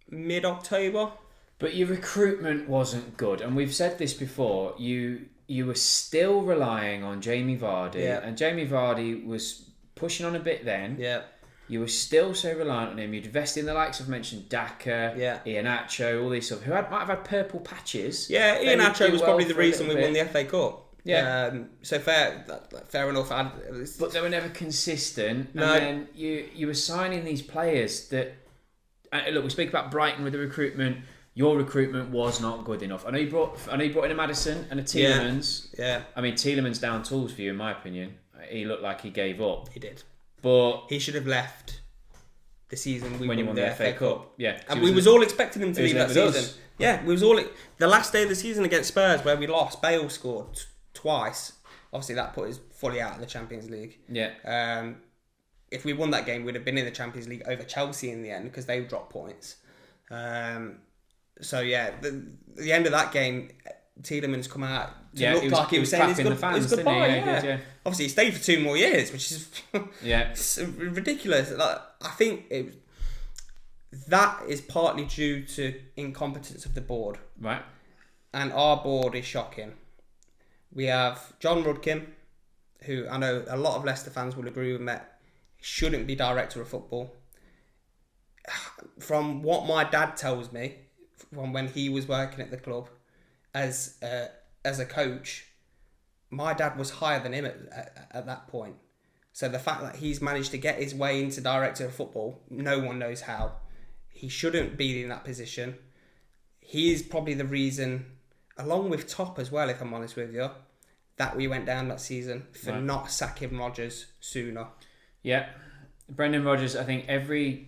mid-October. But your recruitment wasn't good, and we've said this before. You you were still relying on Jamie Vardy, and Jamie Vardy was pushing on a bit then. Yeah. You were still so reliant on him. You'd invested in the likes of mentioned Daka, Iheanacho, all these stuff, who might have had purple patches. Yeah, Iheanacho was probably the reason we won the FA Cup. Yeah. So fair enough. But they were never consistent. No. And then you were signing these players that... look, we speak about Brighton with the recruitment. Your recruitment was not good enough. I know you brought in a Madison and a Tielemans. Yeah. I mean, Tielemans down tools for you, in my opinion. He looked like he gave up. He did. But he should have left the season when you won the FA Cup. Yeah. And we was all expecting him to leave that season. Yeah, we was all... The last day of the season against Spurs, where we lost, Bale scored twice. Obviously, that put us fully out of the Champions League. Yeah. If we won that game, we'd have been in the Champions League over Chelsea in the end, because they dropped points. So, yeah, the end of that game... Tielemans come out to look like he was saying his goodbye. Yeah. Obviously, he stayed for 2 more years, which is ridiculous. Like, I think that is partly due to incompetence of the board. Right. And our board is shocking. We have John Rudkin, who I know a lot of Leicester fans will agree with me, shouldn't be director of football. From what my dad tells me, from when he was working at the club, as a coach, my dad was higher than him at that point. So the fact that he's managed to get his way into director of football, no one knows how. He shouldn't be in that position. He's probably the reason, along with Top as well, if I'm honest with you, that we went down that season for not sacking Rodgers sooner. Yeah. Brendan Rodgers, I think every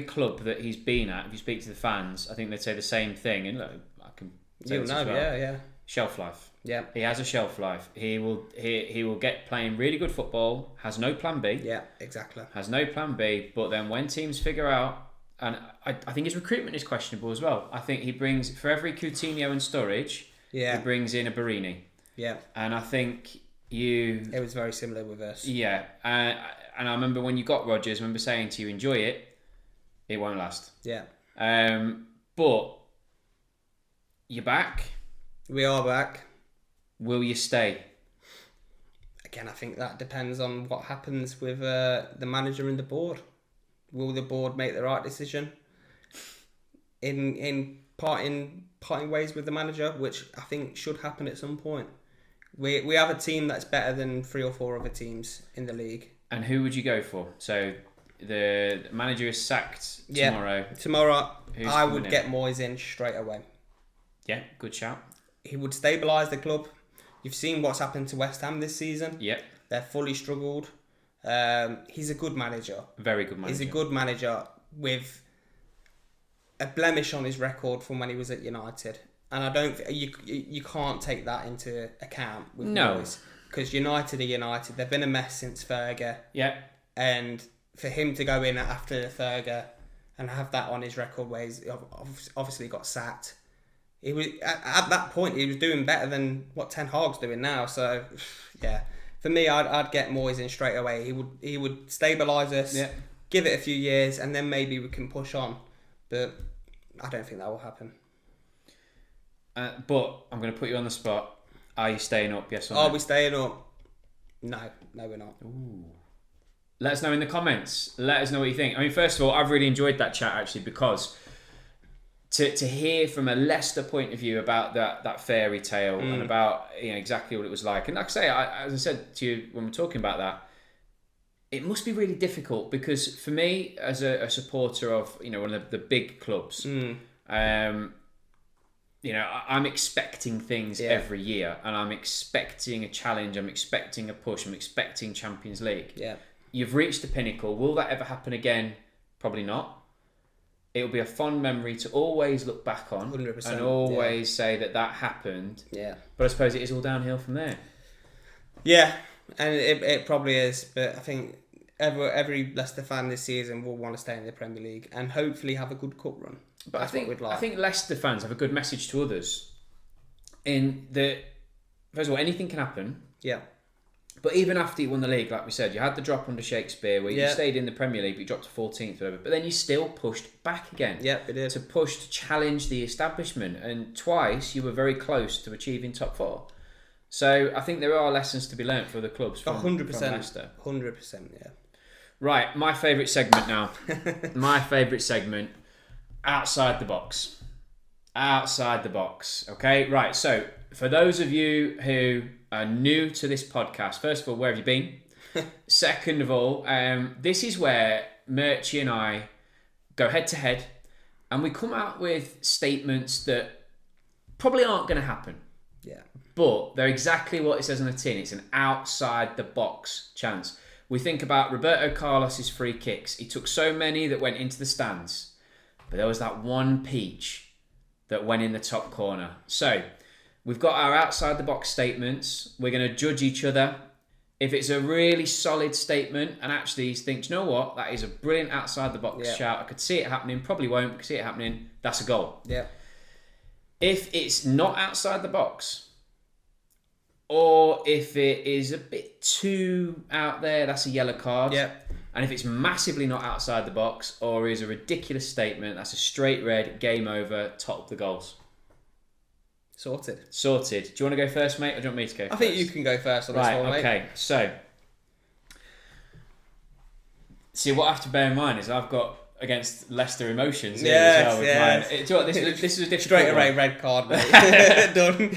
club that he's been at, if you speak to the fans, I think they'd say the same thing. And look, I can... Shelf life. Yeah. He has a shelf life. He will get playing really good football, has no plan B. Yeah, exactly. Has no plan B, but then when teams figure out, and I think his recruitment is questionable as well. I think he brings, for every Coutinho and Sturridge, he brings in a Barini. Yeah. And I think it was very similar with us. Yeah. And I remember when you got Rodgers, I remember saying to you, enjoy it, it won't last. Yeah. But you're back. We are back. Will you stay? Again, I think that depends on what happens with the manager and the board. Will the board make the right decision in parting ways with the manager, which I think should happen at some point. We have a team that's better than 3 or 4 other teams in the league. And who would you go for? So the manager is sacked tomorrow. Yeah, tomorrow I would get Moyes in straight away. Yeah, good shout. He would stabilise the club. You've seen what's happened to West Ham this season. Yep. They're fully struggled. He's a good manager. Very good manager. He's a good manager with a blemish on his record from when he was at United. And I don't... You can't take that into account with Moyes. Because United are United. They've been a mess since Fergie. Yeah. And for him to go in after Fergie and have that on his record where he's obviously got sacked... He was at that point. He was doing better than what Ten Hag's doing now. So, yeah, for me, I'd get Moyes in straight away. He would stabilise us, give it a few years, and then maybe we can push on. But I don't think that will happen. But I'm going to put you on the spot. Are you staying up? Yes or no? Are we staying up? No, we're not. Ooh. Let us know in the comments. Let us know what you think. I mean, first of all, I've really enjoyed that chat actually because. To hear from a Leicester point of view about that fairy tale and about exactly what it was like, and like I say, as I said to you when we were talking about that, it must be really difficult because for me as a supporter of one of the big clubs, I'm expecting things every year, and I'm expecting a challenge, I'm expecting a push, I'm expecting Champions League. Yeah, you've reached the pinnacle. Will that ever happen again? Probably not. It'll be a fond memory to always look back on 100%, and always say that happened. Yeah. But I suppose it is all downhill from there. Yeah, and it probably is. But I think every Leicester fan this season will want to stay in the Premier League and hopefully have a good cup run. But I think Leicester fans have a good message to others. In that, first of all, anything can happen. Yeah. But even after you won the league, like we said, you had the drop under Shakespeare where you stayed in the Premier League, but you dropped to 14th, whatever. But then you still pushed back again. Yeah, it did. To challenge the establishment. And twice you were very close to achieving top 4. So I think there are lessons to be learnt for the clubs from 100%. From Leicester. 100%, yeah. Right, my favourite segment now. My favourite segment, outside the box. Outside the box. Okay, right. So for those of you who are new to this podcast, first of all, where have you been? Second of all, this is where Murchy and I go head to head, and we come out with statements that probably aren't going to happen. Yeah. But they're exactly what it says on the tin. It's an outside the box chance. We think about Roberto Carlos's free kicks. He took so many that went into the stands, but there was that one peach that went in the top corner. So we've got our outside the box statements. We're going to judge each other. If it's a really solid statement and actually you think, you know what, that is a brilliant outside the box shout. I could see it happening. Probably won't. I could see it happening. That's a goal. Yeah. If it's not outside the box, or if it is a bit too out there, that's a yellow card. Yeah. And if it's massively not outside the box, or is a ridiculous statement, that's a straight red, game over, top of the goals. Sorted. Do you want to go first, mate, or do you want me to go first? I think you can go first on this one, mate. Okay. So, see, what I have to bear in mind is I've got against Leicester emotions here as well. With mine. Do you know what, this is a difficult straight away one. red card, mate. Done.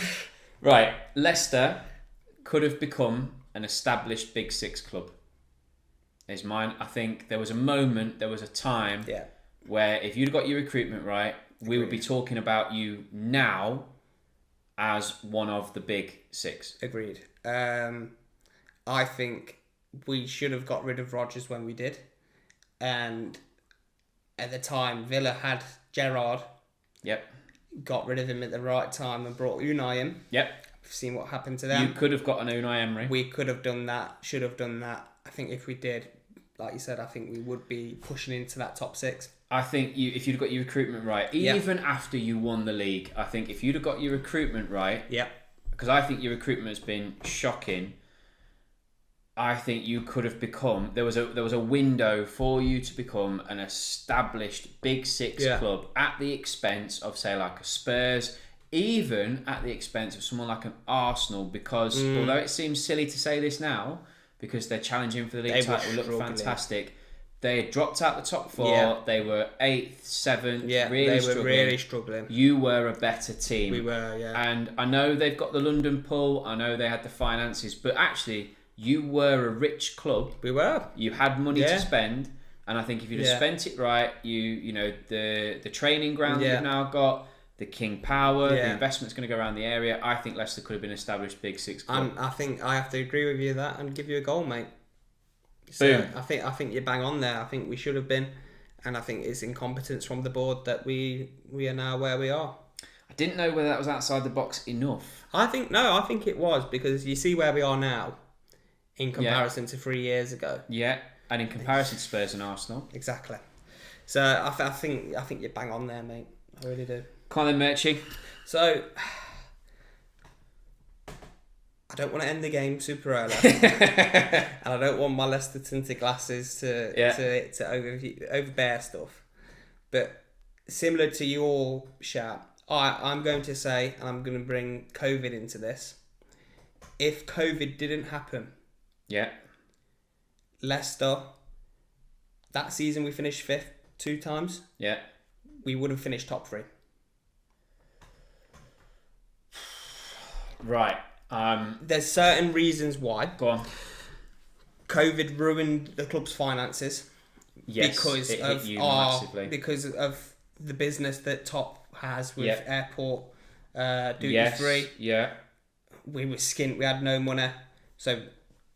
Right, Leicester could have become an established Big Six club. Is mine. I think there was a moment, there was a time where if you'd got your recruitment right, we would be talking about you now as one of the Big Six. Agreed. I think we should have got rid of Rodgers when we did. And at the time, Villa had Gerrard. Yep. Got rid of him at the right time and brought Unai in. Yep. We've seen what happened to them. You could have got an Unai Emery. We could have done that, should have done that. I think if we did, like you said, I think we would be pushing into that top six. I think if you'd got your recruitment right, even after you won the league, I think if you'd have got your recruitment right, because I think your recruitment has been shocking. I think you could have become there was a window for you to become an established Big Six club at the expense of, say, like a Spurs, even at the expense of someone like an Arsenal, because although it seems silly to say this now, because they're challenging for the league title, look fantastic. They had dropped out the top four. Yeah. They were 8th, 7th. Yeah, really they were really struggling. You were a better team. We were, yeah. And I know they've got the London pull. I know they had the finances, but actually, you were a rich club. We were. You had money to spend, and I think if you'd have spent it right, you know the training ground that you've now got, the King Power, the investment's going to go around the area. I think Leicester could have been established Big Six club. I think I have to agree with you that and give you a goal, mate. So, boom. I think you're bang on there. I think we should have been, and I think it's incompetence from the board that we are now where we are. I didn't know whether that was outside the box enough. I think it was, because you see where we are now in comparison to 3 years ago. Yeah, and in comparison to Spurs and Arsenal. Exactly. So I think you're bang on there, mate. I really do. Come on then, Murchy. So I don't want to end the game super early, and I don't want my Leicester tinted glasses to overbear stuff. But similar to your shout, I'm going to say, and I'm going to bring COVID into this. If COVID didn't happen, Leicester, that season we finished 5th 2 times. Yeah, we would have finished top 3. Right. There's certain reasons why. Go on. COVID ruined the club's finances. Yes, because it hit you massively. Because of the business that Top has with airport duty free. Yeah. We were skint. We had no money, so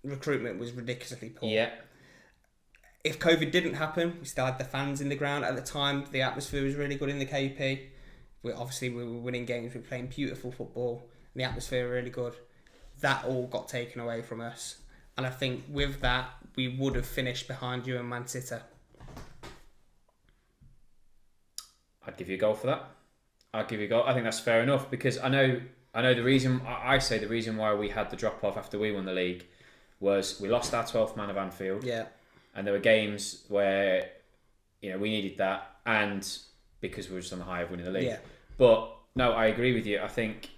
recruitment was ridiculously poor. Yeah. If COVID didn't happen, we still had the fans in the ground at the time. The atmosphere was really good in the KP. We were winning games. We were playing beautiful football. And the atmosphere was really good. That all got taken away from us. And I think with that, we would have finished behind you and Man City. I'd give you a goal for that. I'd give you a goal. I think that's fair enough, because I know the reason. I say the reason why we had the drop off after we won the league was we lost our 12th man of Anfield. Yeah. And there were games where we needed that, and because we were just on the high of winning the league. Yeah. But no, I agree with you. I think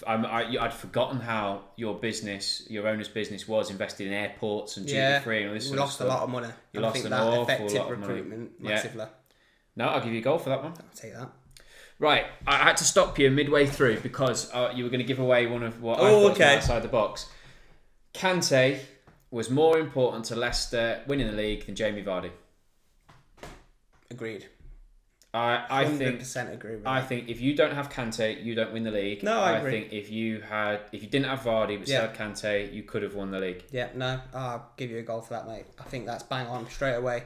I'd forgotten how your owner's business was invested in airports and duty free and all this. We lost a lot of money. You lost an awful lot of recruitment massively. No, I'll give you a goal for that one. I'll take that. Right, I had to stop you midway through because you were going to give away one of what I thought was outside the box. Kante was more important to Leicester winning the league than Jamie Vardy. Agreed. I 100% agree with that. I think if you don't have Kante, you don't win the league. No, I agree. think if you didn't have Vardy but still had Kante, you could have won the league. Yeah, no, I'll give you a goal for that, mate. I think that's bang on straight away.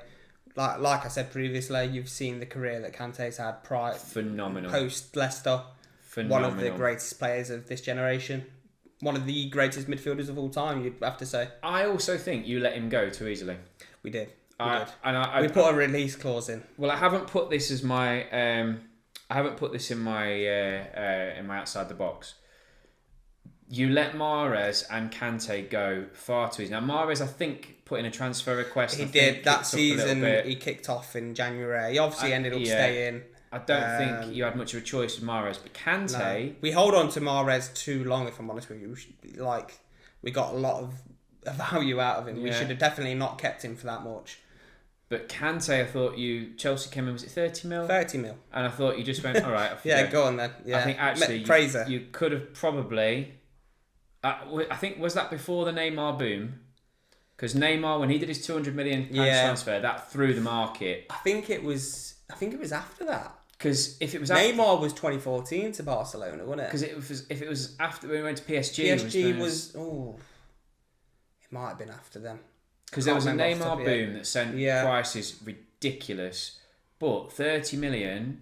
Like I said previously, you've seen the career that Kante's had phenomenal. Post Leicester. Phenomenal. One of the greatest players of this generation. One of the greatest midfielders of all time, you'd have to say. I also think you let him go too easily. We did. We put a release clause in. Well, I haven't put this as my. I haven't put this in my outside the box. You let Mahrez and Kante go far too easy. Now Mahrez, I think, put in a transfer request. He did that season. He kicked off in January. He obviously ended up staying. I don't think you had much of a choice with Mahrez, but Kante. No. We hold on to Mahrez too long, if I'm honest with you. We got a lot of value out of him. We should have definitely not kept him for that much. But Kante, I thought Chelsea came in, was it 30 mil? 30 mil. And I thought you just went, all right. Go on then. Yeah. I think actually you could have probably. I think, was that before the Neymar boom? Because Neymar, when he did his £200 million transfer, that threw the market. I think it was after that. Because if it was Neymar was 2014 to Barcelona, wasn't it? Because if it was after we went to PSG, it might have been after them. Because there was a Neymar boom that sent prices ridiculous, but 30 million,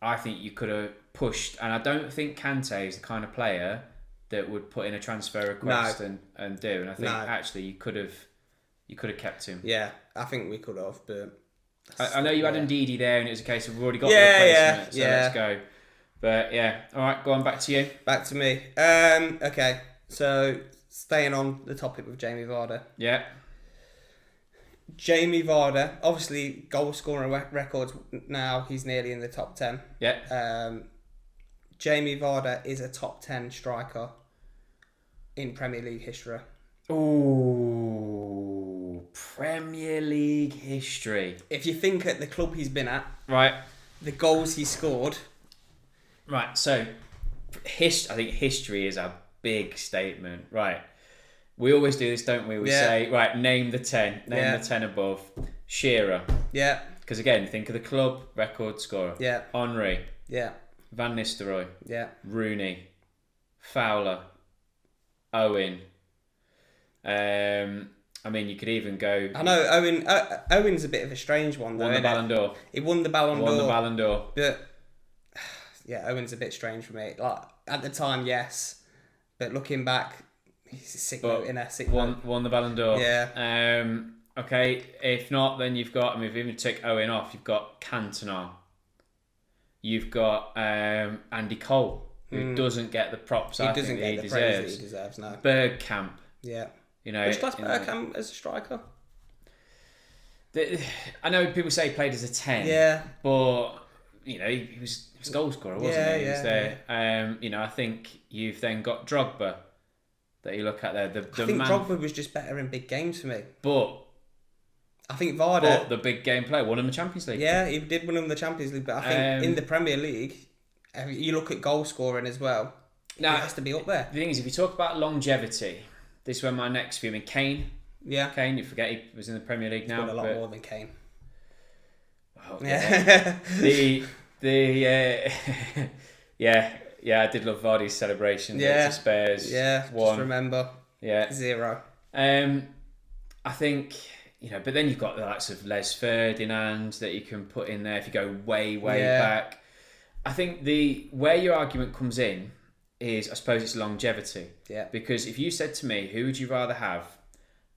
I think you could have pushed, and I don't think Kante is the kind of player that would put in a transfer request and do. And I think actually you could have kept him. Yeah, I think we could have, but I know you had Ndidi there, and it was a case of we've already got the replacement, so let's go. But all right, go on, back to you. Back to me. Okay, so staying on the topic with Jamie Vardy. Yeah. Jamie Vardy, obviously goal scoring records now, he's nearly in the top 10. Yeah. Jamie Vardy is a top 10 striker in Premier League history. Ooh, Premier League history. If you think at the club he's been at, right, the goals he scored. Right, so I think history is a big statement. Right, we always do this, don't we? We say, right, name the 10, the 10 above. Shearer. Yeah. Because again, think of the club record scorer. Yeah. Henry. Yeah. Van Nistelrooy. Yeah. Rooney. Fowler. Owen. I mean, you could even go. I know Owen's a bit of a strange one, though. Won the Ballon d'Or. He won the Ballon d'Or. Won the Ballon d'Or. But yeah, Owen's a bit strange for me. Like at the time, yes, but looking back, he's a sick note in a sick note. Won the Ballon d'Or. Yeah. Okay. If not, then you've got. I mean, if you even take Owen off, you've got Cantona. You've got Andy Cole, who doesn't get the props I think he deserves. He deserves now. Bergkamp. Yeah. You know, which class Bergkamp as a striker? I know people say he played as a 10. Yeah. But you know, he was a goal scorer, wasn't he? He was there. Yeah. You know, I think you've then got Drogba that you look at there. I think Drogba was just better in big games for me. But I think Vardy, the big game player, won him the Champions League. Yeah, he did win him the Champions League, but I think in the Premier League, you look at goal scoring as well. Now, it has to be up there. The thing is, if you talk about longevity, this is where my next few. I mean, Kane. Yeah. Kane, you forget he was in the Premier League now. He's won a lot more than Kane. Well, yeah. Yeah, I did love Vardy's celebration. Yeah. To Spurs. Yeah. One. Just remember. Yeah. 0. I think. You know, but then you've got the likes of Les Ferdinand that you can put in there if you go way back. I think where your argument comes in is, I suppose, it's longevity. Yeah. Because if you said to me, who would you rather have?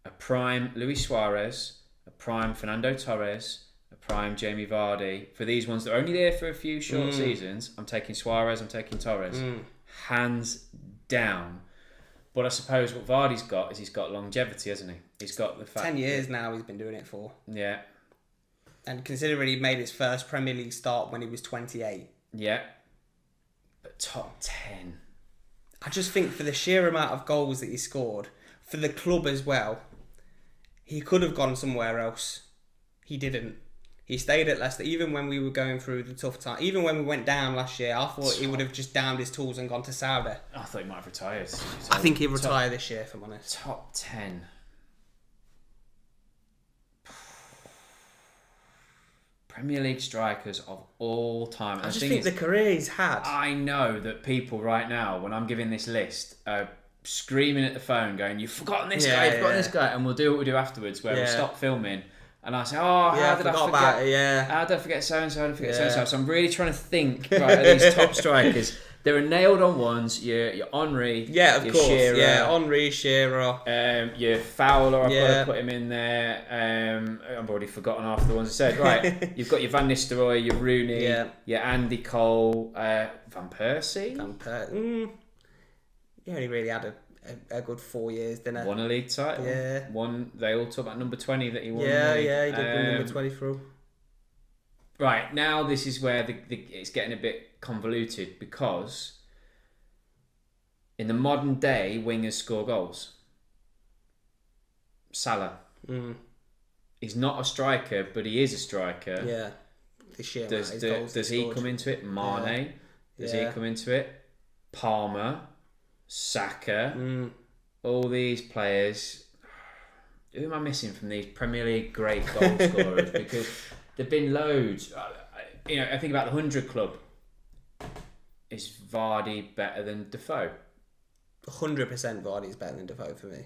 A prime Luis Suarez, a prime Fernando Torres, a prime Jamie Vardy. For these ones that are only there for a few short seasons, I'm taking Suarez, I'm taking Torres. Hands down. But I suppose what Vardy's got is he's got longevity, hasn't he? He's got the fact 10 years now he's been doing it for. Yeah. And considering he made his first Premier League start when he was 28. Yeah. But top 10. I just think for the sheer amount of goals that he scored, for the club as well, he could have gone somewhere else. He didn't. He stayed at Leicester, even when we were going through the tough time. Even when we went down last year, I thought he would have just downed his tools and gone to Saudi. I thought he might have retired. I think he'll retire this year, if I'm honest. Top 10. Premier League strikers of all time. I just think the career he's had. I know that people right now, when I'm giving this list, are screaming at the phone going, you've forgotten this guy, you've forgotten this guy. And we'll do what we do afterwards, where we'll stop filming. And I say, how did I forget? How did I forget so-and-so? How did I forget so-and-so? So I'm really trying to think of these top strikers. There are nailed on ones. Your Henry. Yeah, of course. Shearer, Henry, Shearer. Your Fowler, I've got to put him in there. I've already forgotten half the ones I said. Right, you've got your Van Nistelrooy, your Rooney, your Andy Cole, Van Persie. He only really had a good 4 years, didn't he? Won a league title. Yeah. They all talk about number 20 that he won. Yeah, he did win number 20 through. Right, now this is where it's getting a bit convoluted, because in the modern day, wingers score goals. Salah. He's not a striker, but he is a striker. Yeah. Does he come into it? Mane. Does he come into it? Palmer. Saka, all these players. Who am I missing from these Premier League great goal scorers? Because there've been loads. I think about the 100 Club. Is Vardy better than Defoe? 100% Vardy's better than Defoe for me.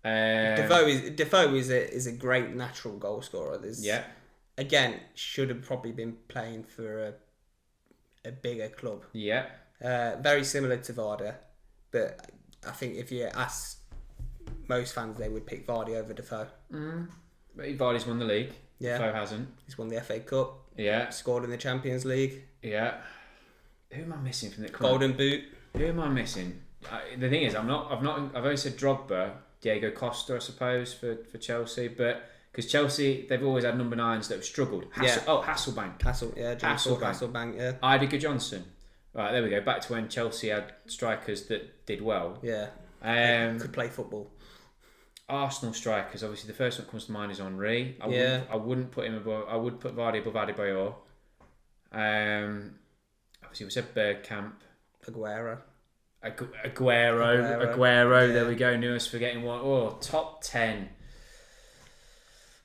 Defoe is a great natural goal scorer. Again, should have probably been playing for a bigger club. Yeah. Very similar to Vardy, but I think if you ask most fans, they would pick Vardy over Defoe. But Vardy's won the league. Yeah. Defoe hasn't. He's won the FA Cup. Yeah. Scored in the Champions League. Yeah. Who am I missing from the Golden Boot? Who am I missing? The thing is, I've only said Drogba, Diego Costa, I suppose, for Chelsea, but because Chelsea, they've always had number 9s that have struggled. Hasselbank. Hasselbank, yeah. Idiger Johnson. Right, there we go. Back to when Chelsea had strikers that did well. Yeah. Could play football. Arsenal strikers. Obviously, the first one that comes to mind is Henry. I wouldn't put him above. I would put Vardy above Adebayor. Obviously, we said Bergkamp. Aguero. Aguero. There we go. Newest forgetting one. Oh, top 10.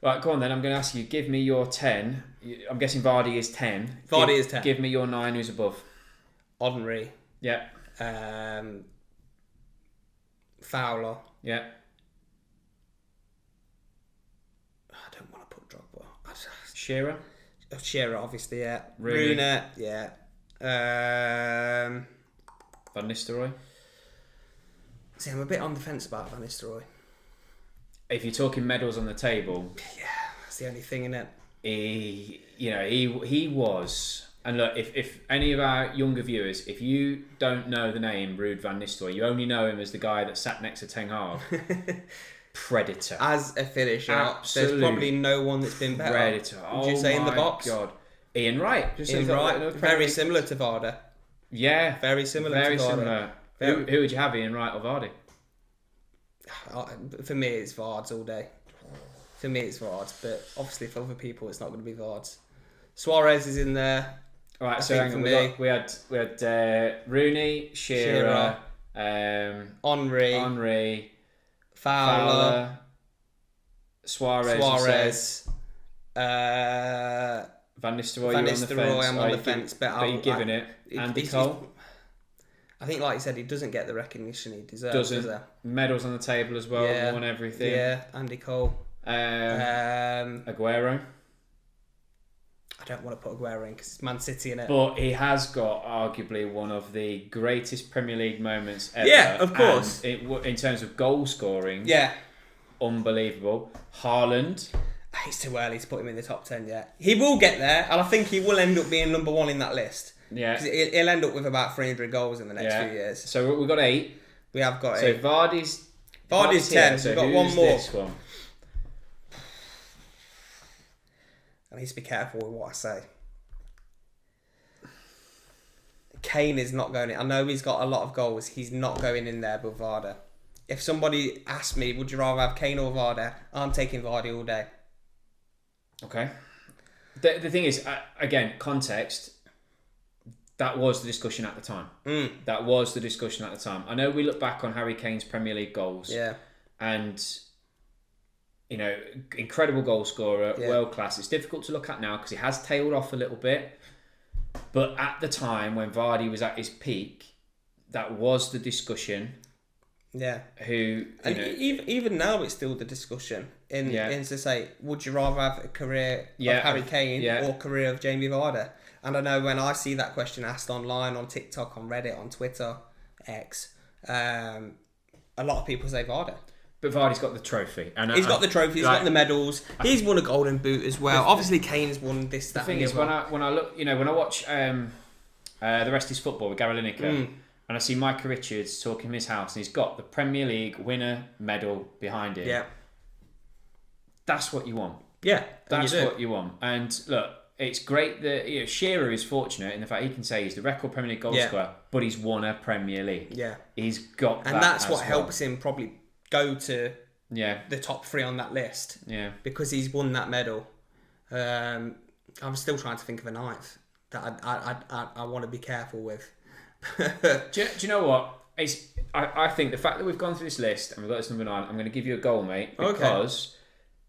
Right, go on then. I'm going to ask you. Give me your 10. I'm guessing Vardy is 10. Vardy is 10. Give me your 9. Who's above? Henry. Yeah. Fowler. Yeah. I don't want to put Drogba. Shearer. Shearer, obviously, yeah. Rooney. Yeah. Van Nistelrooy. See, I'm a bit on the fence about Van Nistelrooy. If you're talking medals on the table, yeah, that's the only thing, innit? He was. And look, if any of our younger viewers, if you don't know the name Ruud van Nistelrooy, you only know him as the guy that sat next to Ten Hag. Predator. As a finisher, there's probably no one that's been better. Predator. Would you say in the box? God. Ian Wright. Ian Wright. Very similar to Vardy. Yeah. Very similar to Vardy. Similar. Who would you have, Ian Wright or Vardy? For me, it's Vards all day. For me, it's Vards. But obviously, for other people, it's not going to be Vards. Suarez is in there. All right, so hang on. We had Rooney, Shearer, Henry, Fowler, Suarez. Van Nistelrooy, I'm on the fence, but you're giving it. Andy Cole. I think, like you said, he doesn't get the recognition he deserves. Doesn't. Medals on the table as well. Yeah. Won everything. Yeah, Andy Cole. Aguero. I don't want to put Aguero in because it's Man City in it. But he has got arguably one of the greatest Premier League moments ever. Yeah, of course. In terms of goal scoring. Yeah. Unbelievable. Haaland. It's too early to put him in the top 10 yet. He will get there, and I think he will end up being number 1 in that list. Yeah. Because he'll end up with about 300 goals in the next few years. So we've got 8. We have got 8. So Vardy's 10. So we've got one more. This one? I need to be careful with what I say. Kane is not going in. I know he's got a lot of goals. He's not going in there with Vardy. If somebody asked me, would you rather have Kane or Vardy? I'm taking Vardy all day. Okay. The thing is, again, context. That was the discussion at the time. That was the discussion at the time. I know we look back on Harry Kane's Premier League goals. Yeah. And, incredible goal scorer, world class. It's difficult to look at now because he has tailed off a little bit. But at the time when Vardy was at his peak, that was the discussion. Yeah. Even now it's still the discussion. In to say, would you rather have a career of Harry Kane or career of Jamie Vardy? And I know when I see that question asked online, on TikTok, on Reddit, on Twitter, X, a lot of people say Vardy. But Vardy's got the trophy. And he's got the trophy, he's got the medals. He's won a Golden Boot as well. Obviously, Kane's won this, that, the thing is, when I look, when I watch The Rest Is Football with Gary Lineker, and I see Micah Richards talking in his house, and he's got the Premier League winner medal behind him. Yeah. That's what you want. Yeah. That's what you want. And look, it's great that Shearer is fortunate in the fact he can say he's the record Premier League goal scorer, but he's won a Premier League. Yeah. He's got that. And that's what helps him probably go to the top 3 on that list. Yeah. Because he's won that medal. I'm still trying to think of a ninth that I want to be careful with. do you know what? I think the fact that we've gone through this list and we've got this number 9, I'm going to give you a goal, mate, because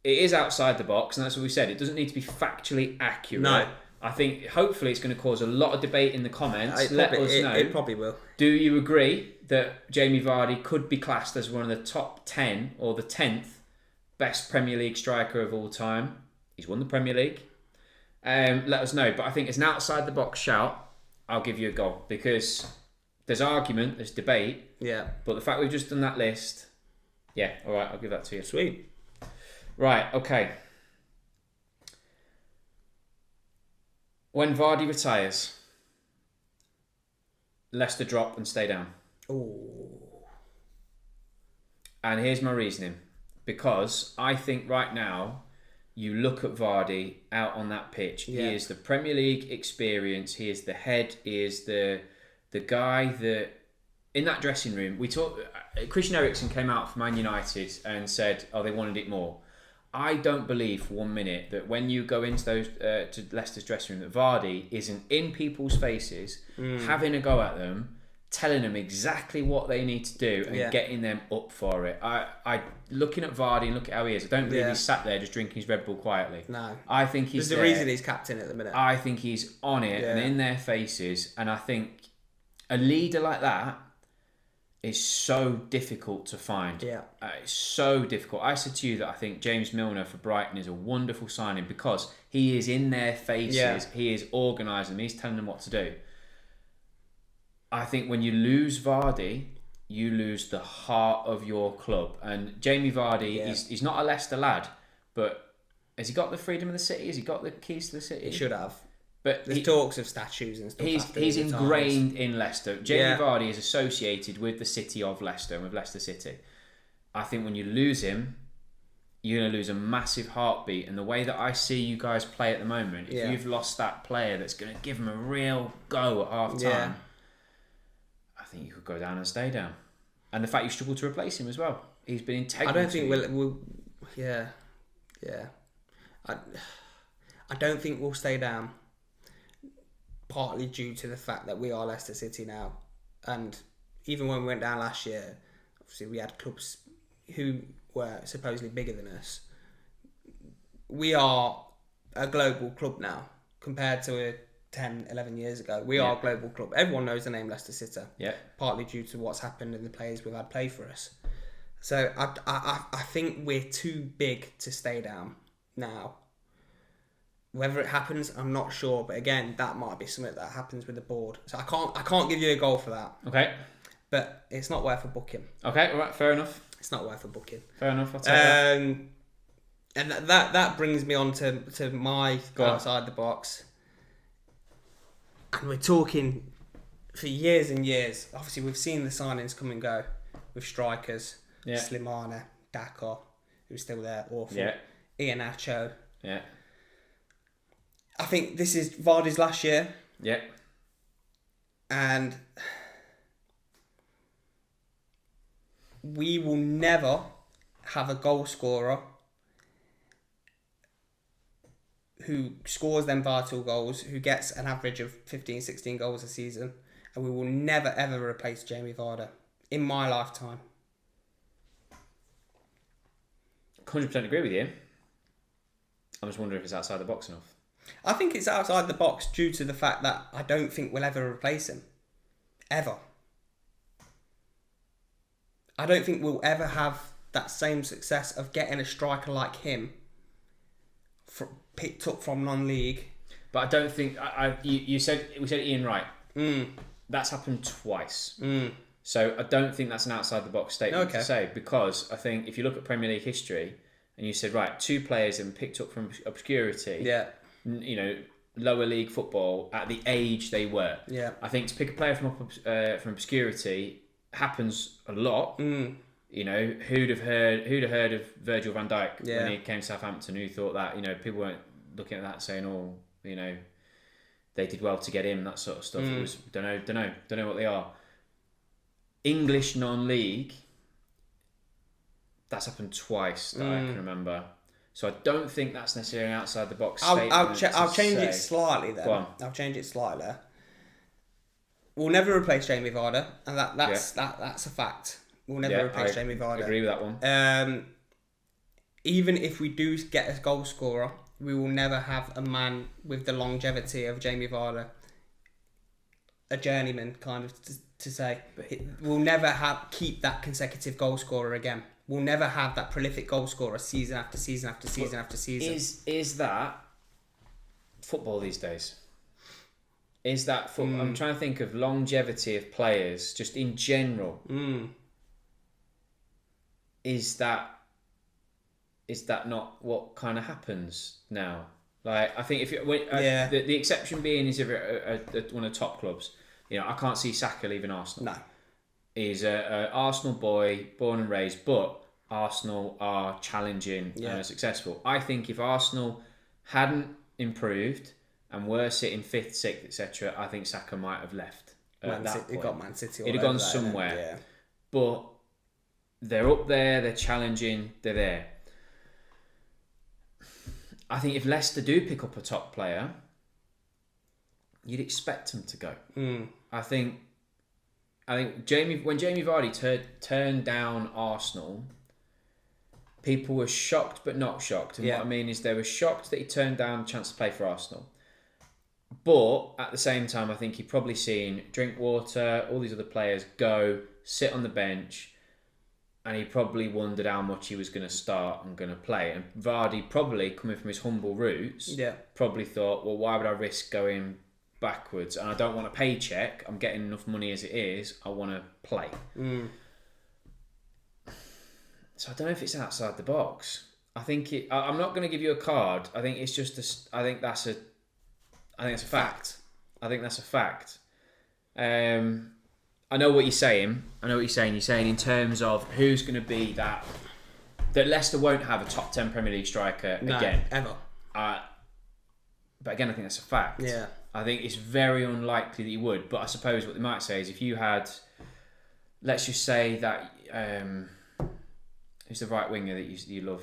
it is outside the box, and that's what we said. It doesn't need to be factually accurate. No. I think hopefully it's going to cause a lot of debate in the comments. Let us know. It probably will. Do you agree that Jamie Vardy could be classed as one of the top 10 or the 10th best Premier League striker of all time? He's won the Premier League. Let us know. But I think it's an outside the box shout. I'll give you a goal because there's argument, there's debate. Yeah. But the fact we've just done that list, all right, I'll give that to you. Sweet. Right, okay. When Vardy retires, Leicester drop and stay down. Ooh. And here's my reasoning. Because I think right now, you look at Vardy out on that pitch. He is the Premier League experience. He is the head. He is the guy that... In that dressing room, we talked... Christian Eriksen came out from Man United and said, they wanted it more. I don't believe for 1 minute that when you go into those to Leicester's dressing room, that Vardy isn't in people's faces, having a go at them, telling them exactly what they need to do and getting them up for it. I looking at Vardy and look at how he is, I don't believe he's sat there just drinking his Red Bull quietly. No. I think he's There's a reason he's captain at the minute. I think he's on it and in their faces, and I think a leader like that is so difficult to find. Yeah. It's so difficult. I said to you that I think James Milner for Brighton is a wonderful signing because he is in their faces. Yeah. He is organising them. He's telling them what to do. I think when you lose Vardy, you lose the heart of your club. And Jamie Vardy, he's not a Leicester lad, but has he got the freedom of the city? Has he got the keys to the city? He should have. But there's talks of statues and stuff. He's ingrained in Leicester. Jamie Vardy is associated with the city of Leicester and with Leicester City. I think when you lose him, you're going to lose a massive heartbeat. And the way that I see you guys play at the moment, if you've lost that player that's going to give him a real go at half time, I think you could go down and stay down. And the fact you struggle to replace him as well. He's been integral. I don't think we'll I don't think we'll stay down. Partly due to the fact that we are Leicester City now, and even when we went down last year, obviously we had clubs who were supposedly bigger than us. We are a global club now compared to 10, 11 years ago. We are a global club. Everyone knows the name Leicester City. Yeah. Partly due to what's happened and the players we've had play for us. So I think we're too big to stay down now. Whether it happens, I'm not sure. But again, that might be something that happens with the board. So I can't give you a goal for that. Okay. But it's not worth a booking. Okay, all right, fair enough. It's not worth a booking. Fair enough, I'll take that. And that brings me on to my outside the box. And we're talking for years and years. Obviously, we've seen the signings come and go with strikers. Yeah. Slimani, Daka, who's still there, awful. Yeah. Iheanacho. Yeah. I think this is Vardy's last year. Yeah. And we will never have a goal scorer who scores them vital goals, who gets an average of 15, 16 goals a season. And we will never, ever replace Jamie Vardy in my lifetime. 100% agree with you. I'm just wondering if it's outside the box enough. I think it's outside the box due to the fact that I don't think we'll ever replace him. Ever. I don't think we'll ever have that same success of getting a striker like him picked up from non-league. But I don't think... we said Ian Wright. That's happened twice. So I don't think that's an outside the box statement to say, because I think if you look at Premier League history and you said, right, 2 players and picked up from obscurity, lower league football at the age they were. Yeah. I think to pick a player from obscurity happens a lot. You know, who'd have heard of Virgil van Dijk when he came to Southampton? Who thought that? You know, people weren't looking at that saying, oh, you know, they did well to get him, that sort of stuff. It was don't know what they are. English non-league, that's happened twice that I can remember. So I don't think that's necessarily an outside the box statement. I'll change it slightly then. Go on. I'll change it slightly. We'll never replace Jamie Vardy, and that's a fact. We'll never replace Jamie Vardy. I agree with that one. Even if we do get a goal scorer, we will never have a man with the longevity of Jamie Vardy. A journeyman, kind of to say. We'll never keep that consecutive goal scorer again. We'll never have that prolific goal scorer season after season after season after season. Is that football these days? Is that football? I'm trying to think of longevity of players, just in general. Is that not what kind of happens now? Like, I think the exception being is if you're one of the top clubs. You know, I can't see Saka leaving Arsenal. No. He's a Arsenal boy, born and raised, but Arsenal are challenging and successful. I think if Arsenal hadn't improved and were sitting 5th, 6th, etc., I think Saka might have left. It got Man City. He'd have gone somewhere. But they're up there, they're challenging, they're there. I think if Leicester do pick up a top player, you'd expect him to go. I think when Jamie Vardy turned down Arsenal, people were shocked but not shocked. And what I mean is they were shocked that he turned down the chance to play for Arsenal. But at the same time, I think he'd probably seen Drinkwater, all these other players go, sit on the bench, and he probably wondered how much he was going to start and going to play. And Vardy, probably coming from his humble roots, probably thought, well, why would I risk going backwards? And I don't want a paycheck. I'm getting enough money as it is. I want to play. So I don't know if it's outside the box. I think I'm not going to give you a card. I think it's just I think that's a fact. I think that's a fact. I know what you're saying. You're saying in terms of who's going to be that Leicester won't have a top 10 Premier League striker again. Ever. But again, I think that's a fact. Yeah. I think it's very unlikely that you would. But I suppose what they might say is if you had, let's just say that, who's the right winger that you love?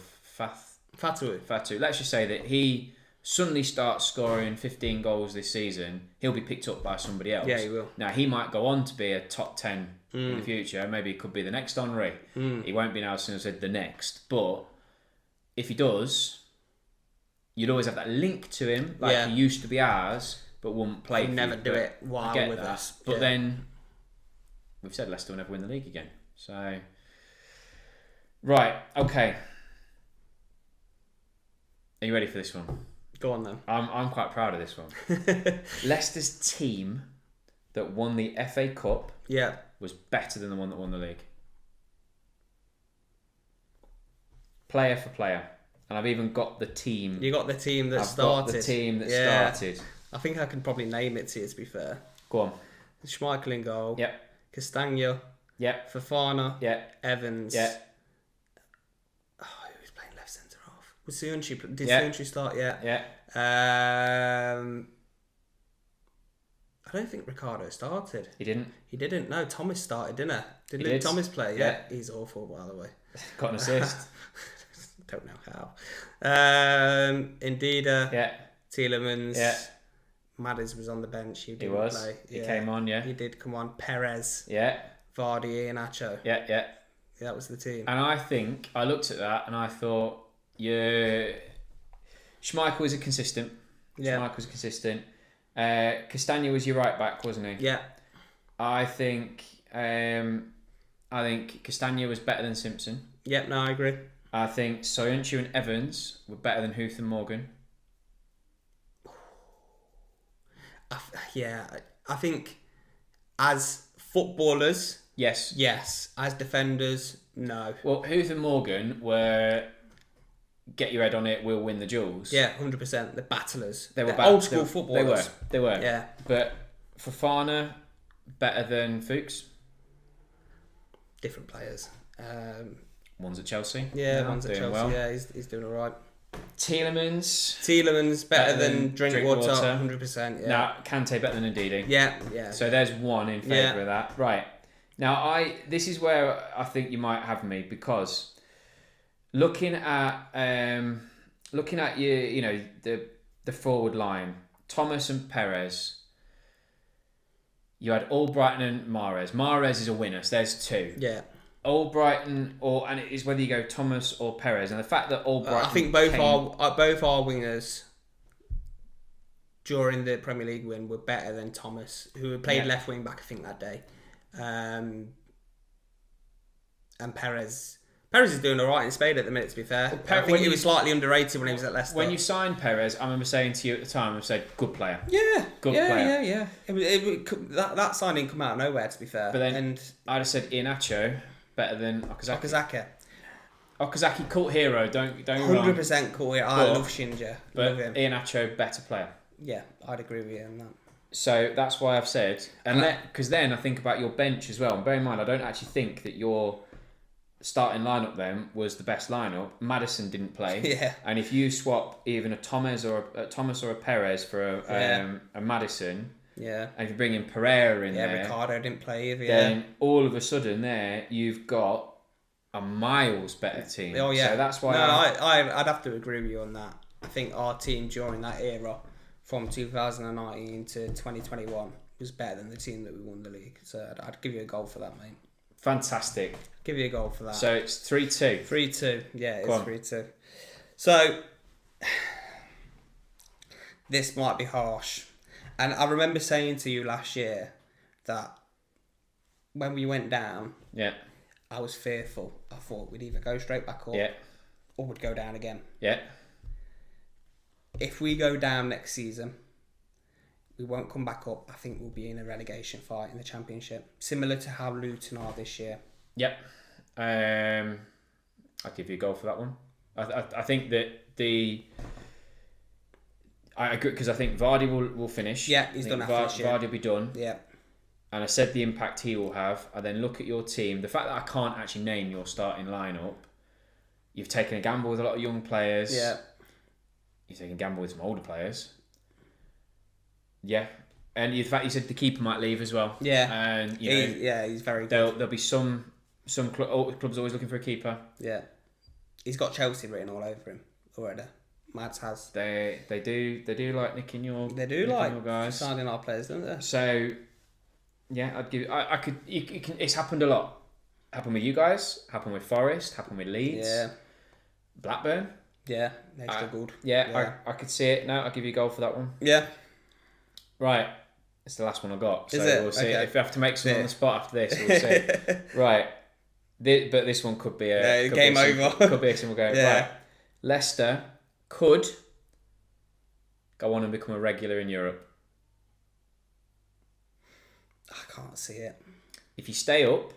Fatu. Let's just say that he suddenly starts scoring 15 goals this season. He'll be picked up by somebody else. Yeah, he will. Now, he might go on to be a top 10 in the future. Maybe it could be the next Henry. He won't be now as soon as I said the next. But if he does, you'd always have that link to him. Like he used to be ours, but won't play. He'd never do it while with us. But then, we've said Leicester will never win the league again. So, right, okay. Are you ready for this one? Go on then. I'm quite proud of this one. Leicester's team that won the FA Cup was better than the one that won the league. Player for player. And I've even got the team. You got the team that started. Got the team that started. I think I can probably name it to you, to be fair. Go on. Schmeichel in goal. Yep. Castagna. Yep. Fofana. Yep. Evans. Yep. Who was playing left centre half? Did Soonchi start? Yeah. Yeah. I don't think Ricardo started. He didn't? He didn't. No, Thomas started, didn't he? Did Luke Thomas play? Yeah. He's awful, by the way. Got an assist. Don't know how. Indeed. Yeah. Tielemans. Yeah. Madders was on the bench. He was. Play. He came on, yeah. He did come on. Perez. Yeah. Vardy and Nacho. Yeah. That was the team. And I think, I looked at that and I thought, Schmeichel was consistent. Yeah. Schmeichel was consistent. Castagna was your right back, wasn't he? Yeah. I think Castagna was better than Simpson. Yeah, no, I agree. I think Soyuncu and Evans were better than Huth and Morgan. I think as footballers, yes. As defenders, no. Well, Huth and Morgan were get your head on it, we'll win the duels. Yeah, 100%. The battlers. They were old school footballers. They were. Yeah. But Fofana, better than Fuchs. Different players. One's at Chelsea. Yeah, one's at Chelsea. Well. Yeah, he's doing all right. Tielemans better than Drinkwater. 100%. Yeah. Now, Kante better than Ndidi. Yeah. So there's one in favour of that. Right. Now, this is where I think you might have me, because looking at your, the forward line, Thomas and Perez. You had Albrighton and Mahrez. Mahrez is a winner, so there's two. Yeah. Albrighton, and it is whether you go Thomas or Perez, and the fact that Albrighton, I think both our wingers during the Premier League win were better than Thomas, who played left wing back, I think, that day, and Perez is doing all right in Spain at the minute, to be fair. I think he was slightly underrated when he was at Leicester. When you signed Perez, I remember saying to you at the time, I said, good player. Yeah. Good player. Yeah. That signing come out of nowhere, to be fair. But then I'd have said Iheanacho better than Okazaki. Okazaki, cult hero, don't get me wrong. 100% cult hero. I love Shinja. But love him. Iheanacho, better player. Yeah, I'd agree with you on that. So that's why I've said, because then I think about your bench as well. And bear in mind, I don't actually think that your starting lineup then was the best lineup. Madison didn't play. Yeah. And if you swap even a Thomas or a Perez for a Madison, yeah, and if you bring in Pereira in there, Ricardo didn't play either. Then all of a sudden there you've got a miles better team. Oh yeah. So that's why. I'd have to agree with you on that. I think our team during that era, from 2019 to 2021, was better than the team that we won the league. So I'd give you a goal for that, mate. Fantastic. Give you a goal for that. So it's 3-2. 3-2. Yeah, it's 3-2. So this might be harsh. And I remember saying to you last year that when we went down, I was fearful. I thought we'd either go straight back up or we'd go down again. Yeah. If we go down next season, we won't come back up. I think we'll be in a relegation fight in the Championship, similar to how Luton are this year. Yep. I'll give you a goal for that one. I think that I agree, because I think Vardy will finish. Yeah, he's done after this year. Vardy will be done. Yeah. And I said the impact he will have. I then look at your team. The fact that I can't actually name your starting lineup, you've taken a gamble with a lot of young players. Yeah. You've taken a gamble with some older players. Yeah. And the fact you said the keeper might leave as well. Yeah. And he's very good. There'll be some clubs always looking for a keeper. Yeah. He's got Chelsea written all over him already. Mads has. They do like nicking your. They do like your guys. signing our players, don't they? So, yeah, I'd give. I could. It's happened a lot. Happened with you guys. Happened with Forest. Happened with Leeds. Yeah. Blackburn. Yeah, they struggled. Yeah, I could see it. No, I'll give you a goal for that one. Yeah. Right. It's the last one I got. So Is it? We'll see. Okay. If we have to make some on the spot after this, we'll see. Right. But this one could be a game over. Could be a single game. Yeah. Right. Leicester could go on and become a regular in Europe. I can't see it. If you stay up,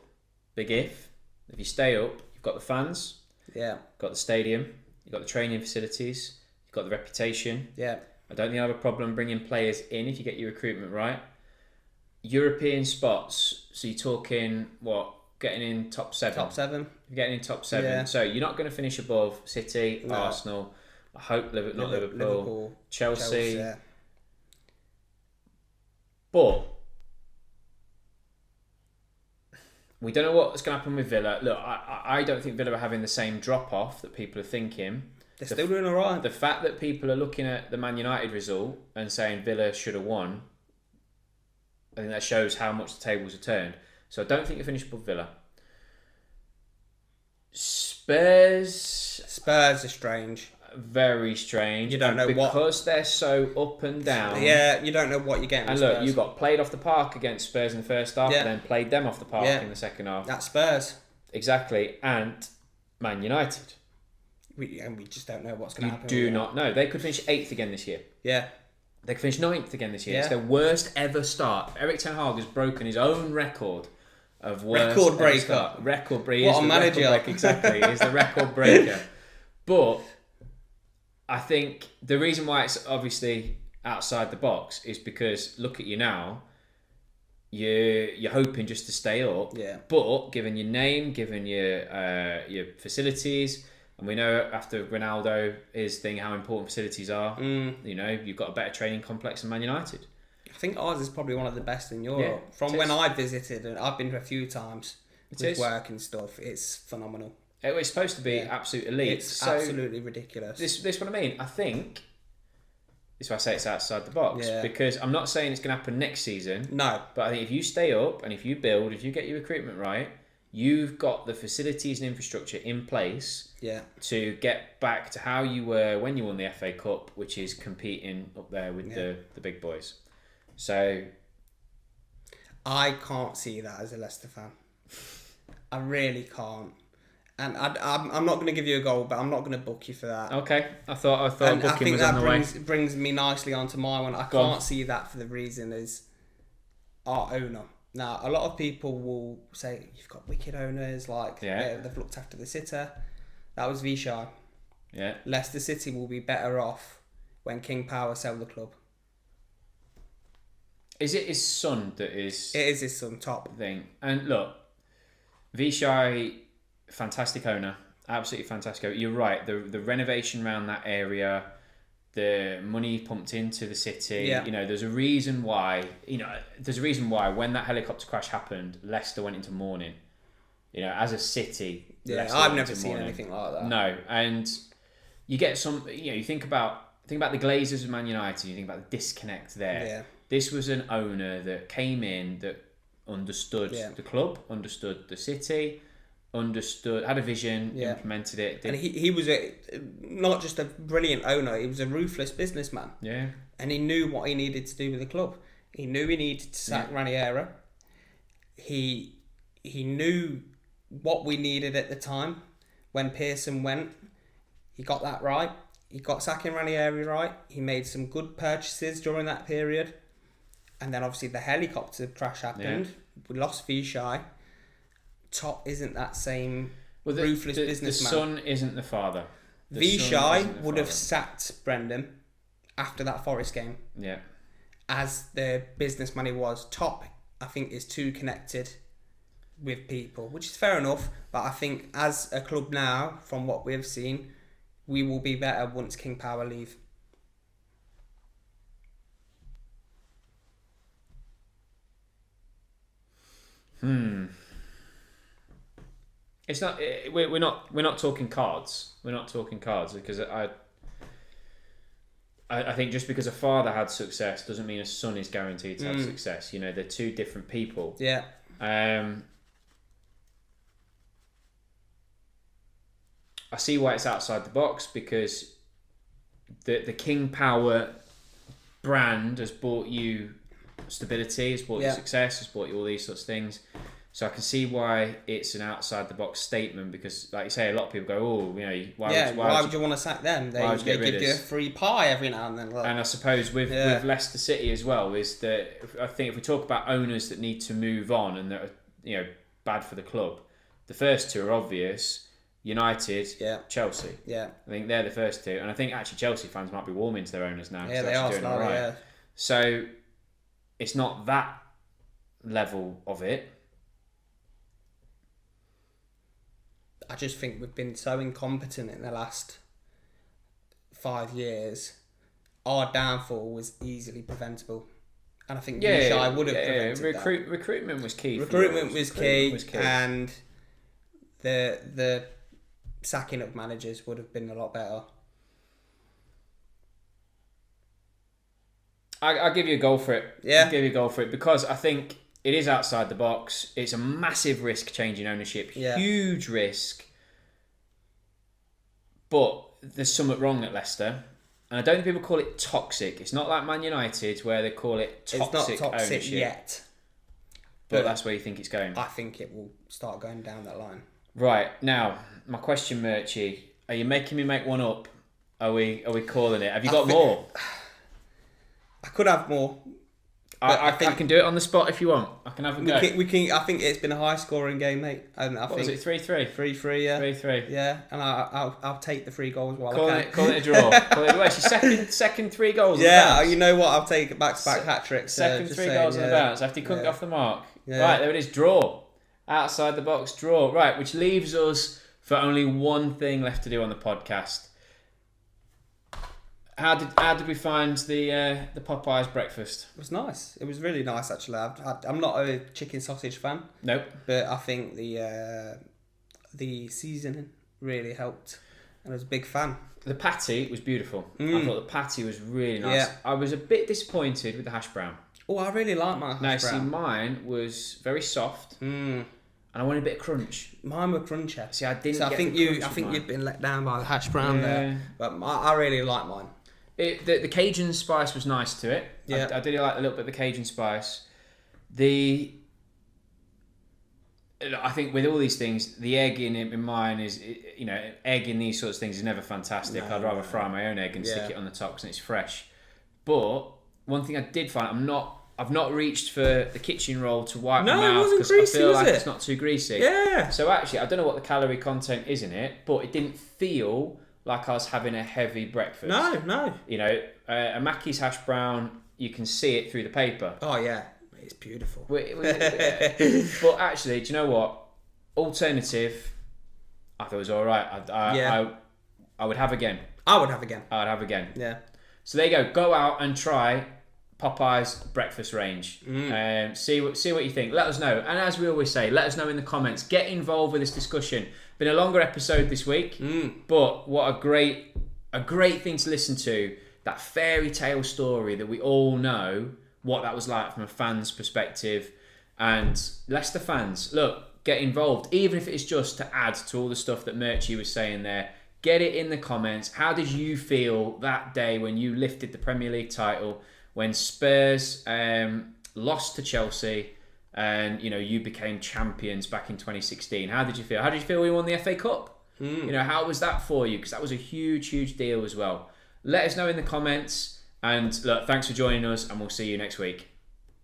big if you stay up, you've got the fans. Yeah. Got the stadium. You've got the training facilities. You've got the reputation. Yeah. I don't think I have a problem bringing players in if you get your recruitment right. European spots, so you're talking, getting in top 7? Top 7. You're getting in top 7. Yeah. So you're not going to finish above City, No. Arsenal, I hope Liverpool, Chelsea. Yeah. But we don't know what's going to happen with Villa. Look, I don't think Villa are having the same drop-off that people are thinking. They're still doing all right. The fact that people are looking at the Man United result and saying Villa should have won, I think that shows how much the tables are turned. So I don't think you finish above Villa. Spurs are strange. Very strange. You don't know because they're so up and down. Yeah, you don't know what you're getting. And look, you got played off the park against Spurs in the first half, and then played them off the park in the second half. That's Spurs. Exactly, and Man United. We just don't know what's going to happen. You do not know. They could finish 8th again this year. Yeah. They could finish 9th again this year. It's their worst ever start. Erik ten Hag has broken his own record of worst record breaker. Start. Record breaker. What a manager. Exactly. He's the record breaker. But I think the reason why it's obviously outside the box is because look at you now. You're hoping just to stay up. Yeah. But given your name, given your facilities, and we know after Ronaldo his thing how important facilities are. You know, you've got a better training complex than Man United. I think ours is probably one of the best in Europe. From when I visited, and I've been a few times with work and stuff. It's phenomenal. It's supposed to be absolute elite. It's absolutely ridiculous. This what I mean. I think this is why I say it's outside the box because I'm not saying it's going to happen next season. No, but I think if you stay up and if you build, if you get your recruitment right, you've got the facilities and infrastructure in place. To get back to how you were when you won the FA Cup, which is competing up there with the big boys. So I can't see that as a Leicester fan. I really can't. And I'm not going to give you a goal, but I'm not going to book you for that. Okay, I thought and booking was on the way. I think that brings me nicely onto my one. I can't see that for the reason is our owner. Now, a lot of people will say you've got wicked owners, like they've looked after the sitter. That was Vishai. Yeah. Leicester City will be better off when King Power sell the club. Is it his son that is? It is his son, top thing. And look, Vishai, fantastic owner, absolutely fantastic owner. You're right. The renovation around that area, the money pumped into the city. Yeah. You know, there's a reason why. When that helicopter crash happened, Leicester went into mourning. You know, as a city. Yeah, I've never seen anything like that. No, and you get some. You know, you think about the Glazers of Man United. You think about the disconnect there. Yeah. This was an owner that came in that understood the club, understood the city, had a vision, implemented it. And he was not just a brilliant owner, he was a ruthless businessman. Yeah. And he knew what he needed to do with the club. He knew he needed to sack Ranieri. He knew what we needed at the time. When Pearson went, he got that right. He got sacking Ranieri right. He made some good purchases during that period. And then obviously the helicopter crash happened. Yeah. We lost Vishai. Top isn't that same ruthless businessman. The son isn't the father. Vishai would have sacked Brendan after that Forest game. Yeah. As the businessman he was. Top, I think, is too connected with people, which is fair enough. But I think as a club now, from what we've seen, we will be better once King Power leave. It's not. We're not talking cards. We're not talking cards because I think just because a father had success doesn't mean a son is guaranteed to have success. You know, they're two different people. Yeah. I see why it's outside the box because the King Power brand has brought you stability, has brought you success, has brought you all these sorts of things. So I can see why it's an outside the box statement because, like you say, a lot of people go, "Oh, you know, why would you want to sack them? They give you a free pie every now and then." Look. And I suppose with Leicester City as well is that I think if we talk about owners that need to move on and that are bad for the club, the first two are obvious: United, Chelsea. Yeah, I think they're the first two, and I think actually Chelsea fans might be warming to their owners now. Yeah, they are doing all right. Yeah. So it's not that level of it. I just think we've been so incompetent in the last 5 years. Our downfall was easily preventable. And I think Murchy would have prevented that. Recruitment was key. Recruitment was key, and the sacking of managers would have been a lot better. I'll give you a goal for it. Yeah. I'll give you a goal for it because I think it is outside the box. It's a massive risk changing ownership. Yeah. Huge risk. But there's something wrong at Leicester. And I don't think people call it toxic. It's not like Man United where they call it toxic. It's not toxic ownership yet. But that's where you think it's going. I think it will start going down that line. Right. Now, my question, Murchy. Are you making me make one up? Are we calling it? Have you got more? I could have more. I can do it on the spot if you want. I can have a go. We can. I think it's been a high scoring game, mate. And I think was it 3-3? 3-3, yeah. 3-3. Yeah, and I'll take the 3 goals while I can. Call it a draw. Second 3 goals. Yeah, on the bounce. You know what? I'll take back-to-back hat tricks. Second 3 goals on the bounce after he couldn't get off the mark. Yeah. Right, there it is. Draw. Outside the box draw. Right, which leaves us for only one thing left to do on the podcast. How did we find the Popeyes breakfast? It was nice. It was really nice, actually. I'm not a chicken sausage fan. Nope. But I think the seasoning really helped, and I was a big fan. The patty was beautiful. I thought the patty was really nice. Yeah. I was a bit disappointed with the hash brown. Oh, I really like my hash brown. See, mine was very soft. And I wanted a bit of crunch. Mine were crunchier. See, I didn't. So I think you've been let down by the hash brown there. But I really like mine. The Cajun spice was nice to it. Yeah. I did like a little bit of the Cajun spice. I think with all these things, the egg in mine is, egg in these sorts of things is never fantastic. I'd rather fry my own egg and stick it on the top because it's fresh. But one thing I did find, I've not reached for the kitchen roll to wipe my mouth because I feel like it's not too greasy. Yeah. So actually, I don't know what the calorie content is in it, but it didn't feel like I was having a heavy breakfast. No. A Mackey's hash brown, you can see it through the paper. Oh yeah, it's beautiful. But actually, do you know what? Alternative, I thought it was all right. I would have again. I would have again. I'd have again. Yeah. So there you go. Go out and try Popeye's breakfast range. See what you think. Let us know. And as we always say, let us know in the comments. Get involved with this discussion. Been a longer episode this week, but what a great thing to listen to. That fairy tale story that we all know what that was like from a fan's perspective. And Leicester fans, look, get involved, even if it's just to add to all the stuff that Murchy was saying there. Get it in the comments. How did you feel that day when you lifted the Premier League title, when Spurs lost to Chelsea, and you became champions back in 2016? How did you feel? How did you feel when you won the FA Cup? How was that for you? Because that was a huge deal as well. Let us know in the comments. And look, thanks for joining us, and we'll see you next week.